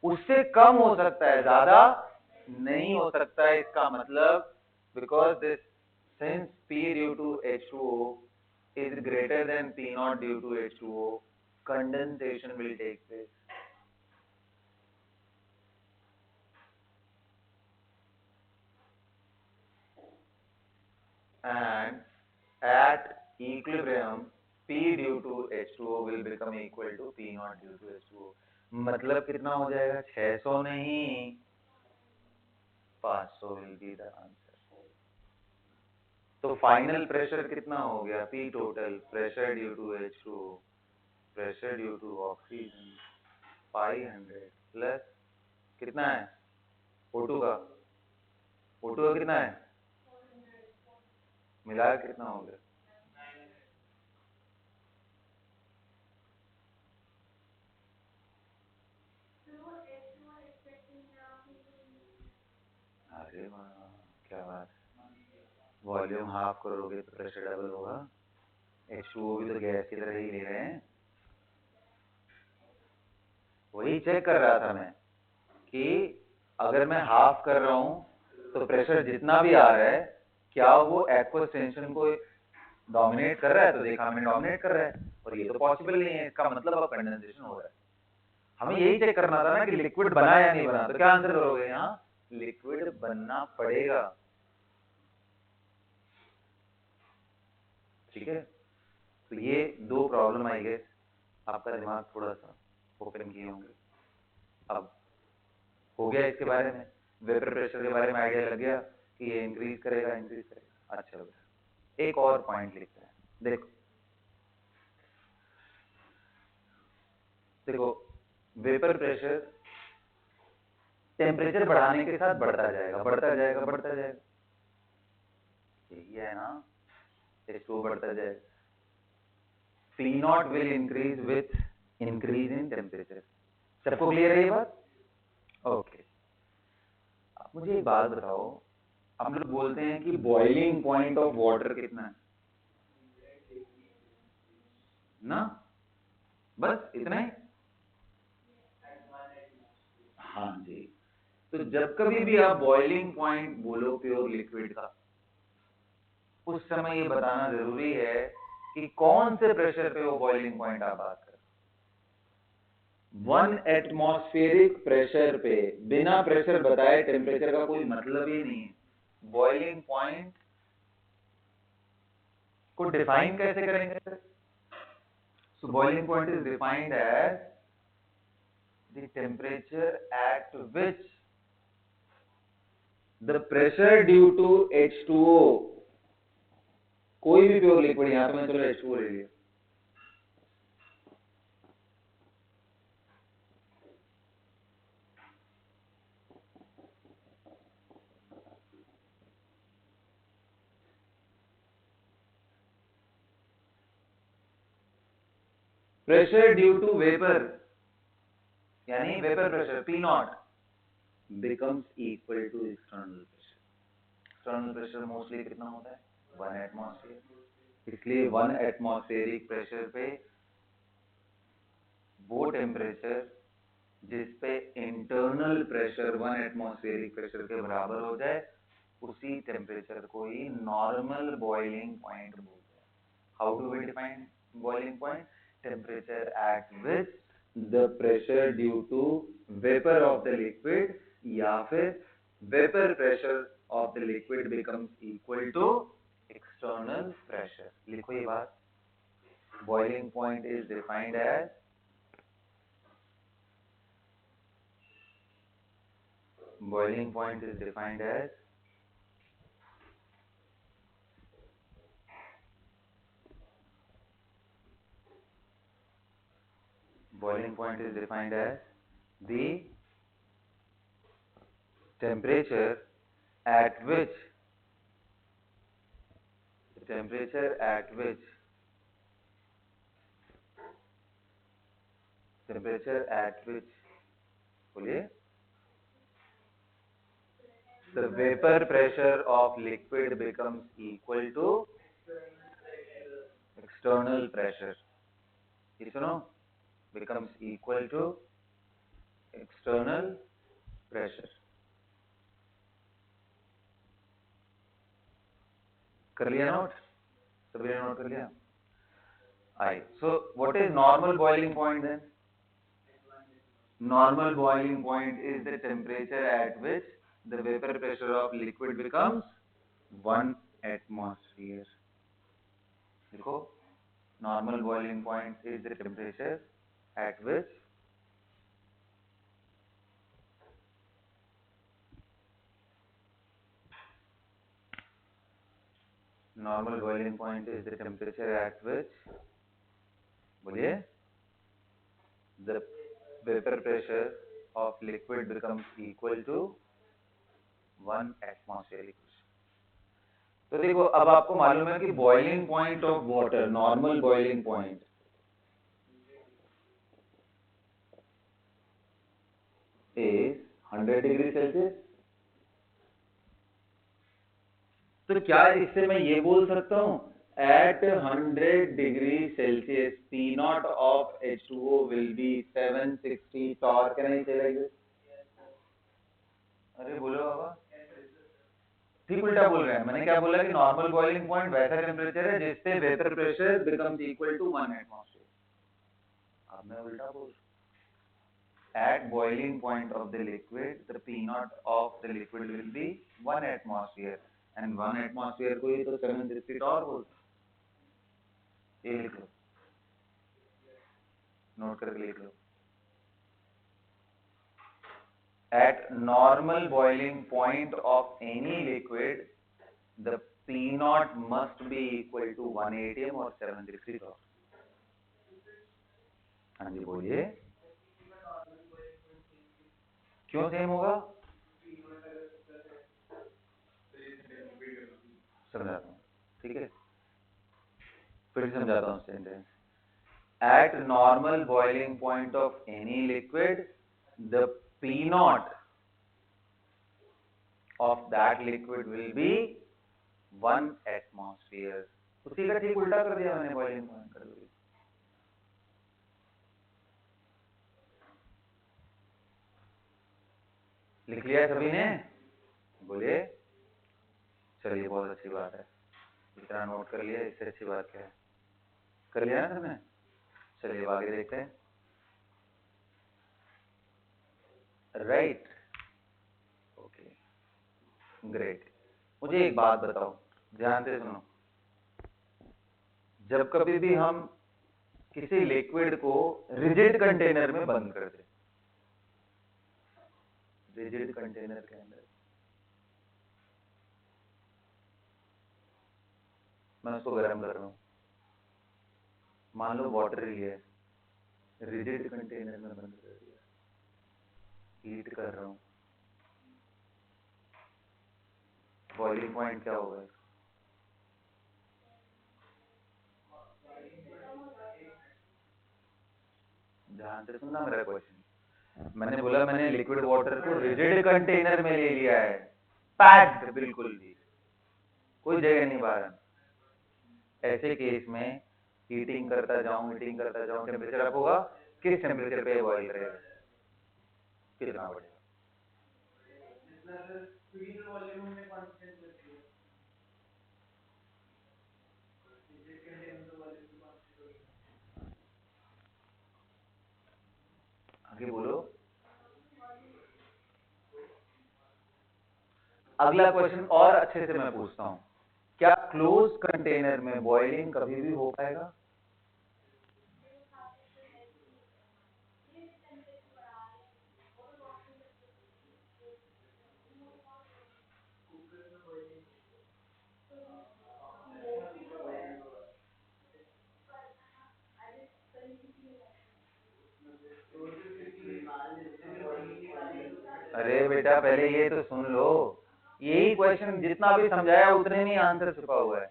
Speaker 2: उससे कम हो सकता है, ज्यादा नहीं हो सकता है। इसका मतलब because this since P due to H2O is greater than P naught due to H2O, condensation will take place. And at equilibrium, P due to H2O will become equal to P naught due to H2O. मतलब कितना हो जाएगा? 600 नहीं, 500 will be the answer. तो final pressure कितना हो गया? P total pressure due to H2O, pressure due to oxygen 500 plus कितना है O2 का? O2 का कितना है? मिला कितना हो गया? अरे वाह, क्या बात है। वॉल्यूम हाफ करोगे तो प्रेशर डबल होगा। H2O भी तो गैस की तरह ही ले रहे हैं। वही चेक कर रहा था मैं कि अगर मैं हाफ कर रहा हूं तो प्रेशर जितना भी आ रहा है क्या वो एक्वस टेंशन को डोमिनेट कर रहा है, तो देखा मैंने डोमिनेट कर रहा है, और ये तो पॉसिबल नहीं है, इसका मतलब अब कंडेंसेशन हो रहा है। हमें यही चेक करना था ना कि लिक्विड बना या नहीं बना, तो क्या आंसर करोगे यहाँ, लिक्विड बनना पड़ेगा। ठीक है, तो ये दो प्रॉब्लम आई गेस आपका दिमाग थोड़ा सा ओपन किए होंगे। अब हो गया इसके बारे में, वेपर प्रेशर के बारे में आइडिया लग गया कि ये इंक्रीज करेगा। अच्छा बेटा, एक और पॉइंट लिखते हैं। देखो वेपर प्रेशर टेम्परेचर बढ़ाने के साथ बढ़ता जाएगा, यही है ना, H2O बढ़ता जाएगा। P not will increase with increase in temperature. सबको क्लियर है ये बात? ओके, अब मुझे एक बात बताओ, हम लोग बोलते हैं कि बॉइलिंग पॉइंट ऑफ वाटर कितना है ना, बस इतना ही। हाँ जी, तो जब कभी भी आप बॉइलिंग पॉइंट बोलो प्योर लिक्विड का, उस समय ये बताना जरूरी है कि कौन से प्रेशर पे वो बॉइलिंग पॉइंट आप बात कर। 1 एटमॉस्फेरिक प्रेशर पे बिना प्रेशर बताए टेम्परेचर का कोई मतलब ही नहीं है। बॉइलिंग पॉइंट को डिफाइन कैसे करेंगे sir? So boiling point is defined as the temperature at which the pressure due to H2O, कोई भी प्योर लिक्विड, यहां पे मैं चलो H2O ले लिया, प्रेशर ड्यू टू वेपर यानी vapour pressure P not becomes equal to external pressure. External pressure mostly कितना होता है, 1 एटमॉस्फेयर। इसलिए 1 एटमॉस्फेरिक प्रेशर पे वो टेम्परेचर जिस पे इंटरनल प्रेशर 1 एटमॉस्फेरिक प्रेशर के बराबर हो जाए, उसी टेम्परेचर को ही नॉर्मल बॉइलिंग पॉइंट बोलते हैं। How do we define boiling point? Temperature at which the pressure due to vapour of the liquid या फिर vapour pressure of the liquid becomes equal to external pressure. लिखो ये बात, boiling point is defined as boiling point is defined as the temperature at which बोलिए, the vapor pressure of liquid becomes equal to external pressure. You know, becomes equal to external pressure. कर लिया note? सभी ने note कर लिया? आई, so what is normal boiling point then? Normal boiling point is the temperature at which the vapor pressure of liquid becomes 1 atmosphere. देखो, normal boiling point is the temperature at which बोलिए, the vapor pressure of liquid becomes equal to 1 atmospheric pressure. तो देखो, अब आपको मालूम है कि boiling point of water, normal boiling point is 100 degree Celsius. तो क्या इससे मैं ये बोल सकता हूं at 100 degree Celsius, P naught of H2O will be 760 torr. Can I say like this? अरे बोलो बाबा, ठीक उल्टा बोल रहे हैं. मैंने क्या बोला कि नॉर्मल बॉइलिंग पॉइंट वैसा टेम्परेचर है जिससे vapour pressure becomes equal to 1 atmosphere. अब मैं उल्टा बोल. At boiling point of the liquid, the P naught of the liquid will be 1 atmosphere, and 1 atmosphere को ही तो 760 torr बोलते. ये लिख लो, नोट करके लिख लो. At normal boiling point of any liquid, the P naught must be equal to 1 atm or 760 torr. हाँ जी बोलिए. क्यों सेम होगा? समझाता हूँ, ठीक है, फिर समझाता हूँ sentence. At normal boiling point of any liquid, the P naught of that liquid will be 1 atmosphere. उसी का ठीक उल्टा कर दिया मैंने, बॉइलिंग पॉइंट कर दिया. लिख लिया सभी ने? बोलिए. चलिए बहुत अच्छी बात है, इतना नोट कर लिया, इससे अच्छी बात क्या है? कर लिया ना सबने? चलिए आगे देखते हैं. Right, okay, great. मुझे एक बात बताओ, ध्यान से सुनो. जब कभी भी हम किसी लिक्विड को रिजिड कंटेनर में बंद कर दे, रिजिड कंटेनर के अंदर, मैं उसको गर्म कर रहा हूं, मान लो वाटर ही है, रिजिड कंटेनर में बंद कर दिया, हीट कर रहा हूं, बॉइलिंग पॉइंट क्या होगा? ध्यान से सुनना मेरा क्वेश्चन. मैंने बोला मैंने लिक्विड वाटर को रिजिड कंटेनर में ले लिया है, पैक्ड, बिल्कुल भी कोई जगह नहीं बाहर. ऐसे केस में हीटिंग करता जाऊं, टेम्परेचर अप होगा, किस टेम्परेचर पे बॉइल करेगा? कितना बढ़ेगा? आगे बोलो. अगला क्वेश्चन और अच्छे से मैं पूछता हूं, क्या क्लोज कंटेनर में बॉइलिंग कभी भी हो पाएगा? अरे बेटा पहले ये तो सुन लो, यही क्वेश्चन जितना भी समझाया उतने में आंसर छुपा हुआ है.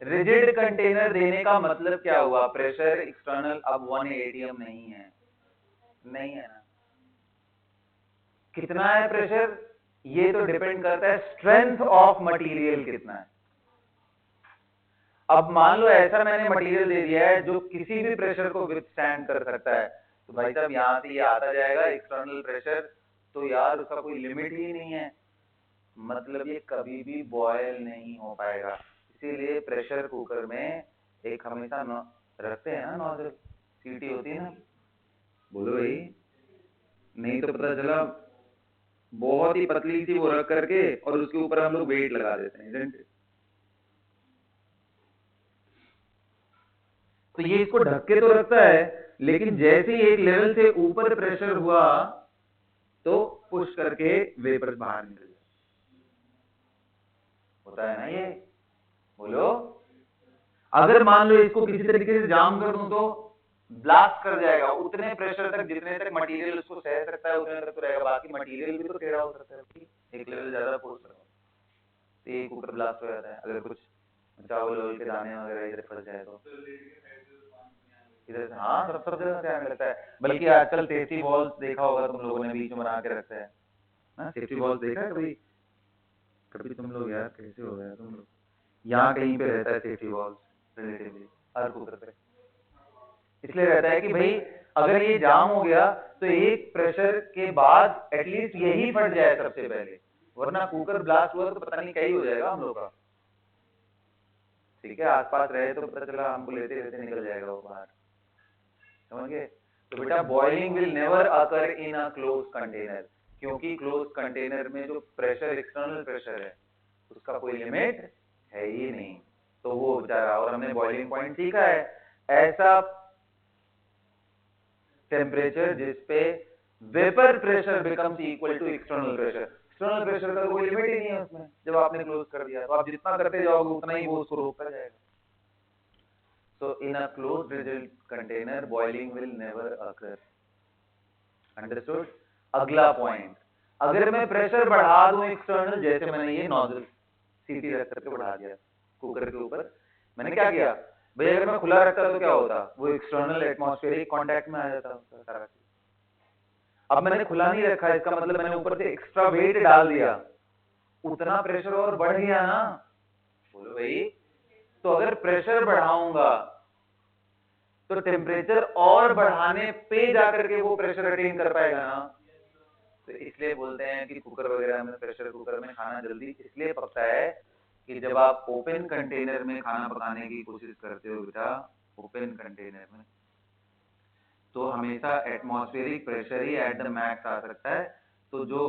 Speaker 2: रिजिड कंटेनर देने का मतलब क्या हुआ? प्रेशर एक्सटर्नल अब 1 atm नहीं है, नहीं है ना. कितना है प्रेशर? ये तो डिपेंड करता है स्ट्रेंथ ऑफ मटेरियल कितना है. अब मान लो ऐसा मैंने मटेरियल दे दिया है जो किसी भी प्रेशर को विथस्टैंड कर सकता है, तो भाई साहब यहां से ये आता जाएगा एक्सटर्नल प्रेशर, तो यार उसका कोई लिमिट ही नहीं है, मतलब ये कभी भी बॉयल नहीं हो पाएगा. इसीलिए प्रेशर कुकर में एक हमेशा रखते हैं ना नोजल, सीटी होती है ना. बोलो भाई, नहीं तो पता चला बहुत ही पतली सी वो रख करके और उसके ऊपर हम लोग वेट लगा देते हैं. तो ये इसको ढक के तो रखता है, लेकिन जैसे ही एक लेवल से ऊपर प्रेशर हुआ तो पुश करके वेपर बाहर निकल जाए. होता है ना ये? बोलो. अगर मान लो इसको किसी तरीके से जाम कर दूं तो ब्लास्ट कर जाएगा, उतने प्रेशर तक जितने तक मटेरियल उसको सह सकता है उतने तक तो रहेगा, बाकी मटेरियल भी तो टेढ़ा हो सकता है. एक लेवल ज्यादा फोर्स करो तो ये कुकर ब्लास्ट हो जाता है. अगर कुछ चावल ओल के दाने वगैरह इधर फंस जाए तो इधर, हाँ सब जगह से आने लगता है. बल्कि आजकल सेफ्टी बॉल्स देखा होगा तुम लोगों ने, बीच में बना के रखता है ना. सेफ्टी बॉल्स देखा है कभी? कभी तुम लोग यार कैसे हो गया तुम लोग, यहाँ कहीं पे रहता है सेफ्टी बॉल्स, रिलेटिवली हर कुकर पे। इसलिए रहता है कि भाई अगर ये जाम हो गया तो एक प्रेशर के बाद एटलीस्ट यही फट जाए सबसे पहले, वरना कुकर ब्लास्ट हुआ तो पता नहीं क्या ही हो जाएगा हम लोग का। ठीक है, आसपास रहे तो पता चला हमको लेते लेते निकल जाएगा वो बाहर, समझ गए? तो बेटा boiling will never occur in a close container, क्योंकि क्लोज कंटेनर में जो प्रेशर एक्सटर्नल प्रेशर है उसका कोई लिमिट है ही नहीं, तो वो बेचारा, और हमने बॉइलिंग पॉइंट सीखा है, ऐसा टेम्परेचर जिसपे vapour pressure becomes equal to external pressure. External pressure का कोई लिमिट ही नहीं है उसमें, जब आपने क्लोज कर दिया तो आप जितना करते जाओगे उतना ही वो उसको रोकता जाएगा। So in a closed rigid container boiling will never occur. Understood? अगला पॉइंट, अगर मैं प्रेशर बढ़ा दूं एक्सटर्नल, जैसे मैंने ये नोजल सीटी रख करके बढ़ा दिया कुकर के ऊपर, मैंने क्या किया भाई, अगर मैं खुला रखता तो क्या होता, वो एक्सटर्नल एटमॉस्फेरिक कांटेक्ट में आ जाता सारा चीज। अब मैंने खुला नहीं रखा, इसका मतलब मैंने ऊपर से एक्स्ट्रा वेट डाल दिया, उतना प्रेशर और बढ़ गया ना, बोलो भाई। तो अगर प्रेशर बढ़ाऊंगा तो टेम्परेचर और बढ़ाने पे जाकर के वो प्रेशर अटेन कर पाएगा ना। तो इसलिए बोलते हैं कि कुकर वगैरह में, प्रेशर कुकर में खाना जल्दी इसलिए पकता है कि जब आप ओपन कंटेनर में खाना पकाने की कोशिश करते हो बेटा, ओपन कंटेनर में, तो हमेशा एटमॉस्फेरिक प्रेशर ही एट द मैक्स आ सकता है। तो जो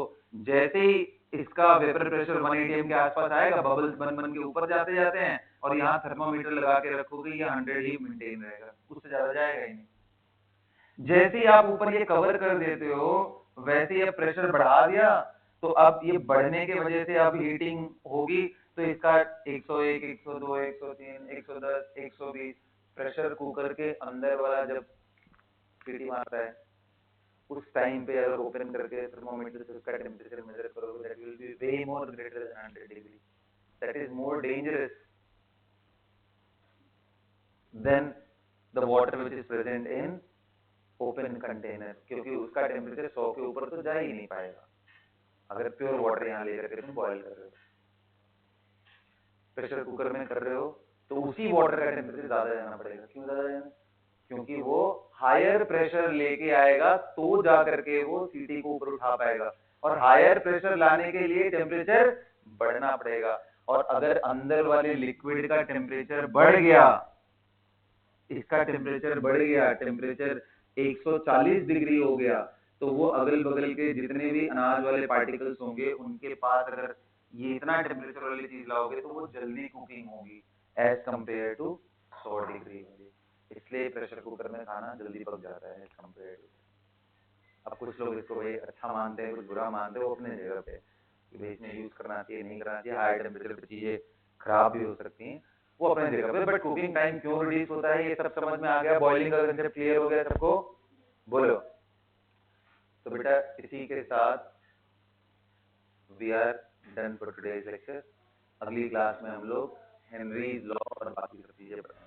Speaker 2: जैसे ही इसका वेपर प्रेशर 180 atm के आसपास आएगा, बबल्स बन बन के ऊपर जाते जाते हैं, और यहाँ थर्मामीटर लगा के रखोगे ये 100 ही मेंटेन रहेगा, उससे ज्यादा जाएगा ही नहीं। जैसे ही आप ऊपर ये कवर कर देते हो, वैसे ही अब प्रेशर बढ़ा दिया, तो अब ये बढ़ने की वजह से अब हीटिंग होगी, तो इसका 101, 102, 103, 110, 120 प्रेशर कुकर के अंदर वाला जब सीटी मारता है, उस टाइम पे अगर ओपन करके थर्मोमीटर से उसका टेम्परेचर मेजर करोगे, that will be way more greater than 100 degree. That is more dangerous than the water which is present in open container, क्योंकि उसका टेम्परेचर 100 के ऊपर तो जा ही नहीं पाएगा अगर प्योर वाटर यहाँ लेकर के तुम बॉयल कर रहे हो। प्रेशर कुकर में कर रहे हो तो उसी वाटर का टेम्परेचर ज्यादा जाना पड़ेगा। क्यों ज्यादा जाना? क्योंकि वो हायर प्रेशर लेके आएगा तो जा करके वो सीटी को ऊपर उठा पाएगा, और हायर प्रेशर लाने के लिए टेम्परेचर बढ़ना पड़ेगा। और अगर अंदर वाले लिक्विड का टेम्परेचर बढ़ गया, इसका टेम्परेचर बढ़ गया, टेम्परेचर 140 डिग्री हो गया, तो वो अगल बगल के जितने भी अनाज वाले पार्टिकल्स होंगे उनके पास अगर ये इतना टेम्परेचर वाली चीज लाओगे तो वो जल्दी कुकिंग होगी एज कंपेयर टू 100 डिग्री वाली। इसलिए प्रेशर कुकर में खाना जल्दी पक जाता है एज कंपेयर टू। अब कुछ लोग इसको भाई अच्छा मानते हैं, कुछ बुरा मानते हैं, वो अपने जगह पे कि भाई इसमें यूज करना चाहिए नहीं करना चाहिए, हाई टेम्परेचर पे चीजें खराब भी हो सकती हैं, वो अपने जगह पे। बट कुकिंग टाइम क्यों रिड्यूस होता है ये सब समझ में आ गया, बॉइलिंग का कंसेप्ट क्लियर हो गया सबको, बोलो। तो बेटा इसी के साथ we are done for today's lecture. अगली क्लास में हम लोग हेनरीज लॉ और बाकी सब चीजें पढ़ेंगे।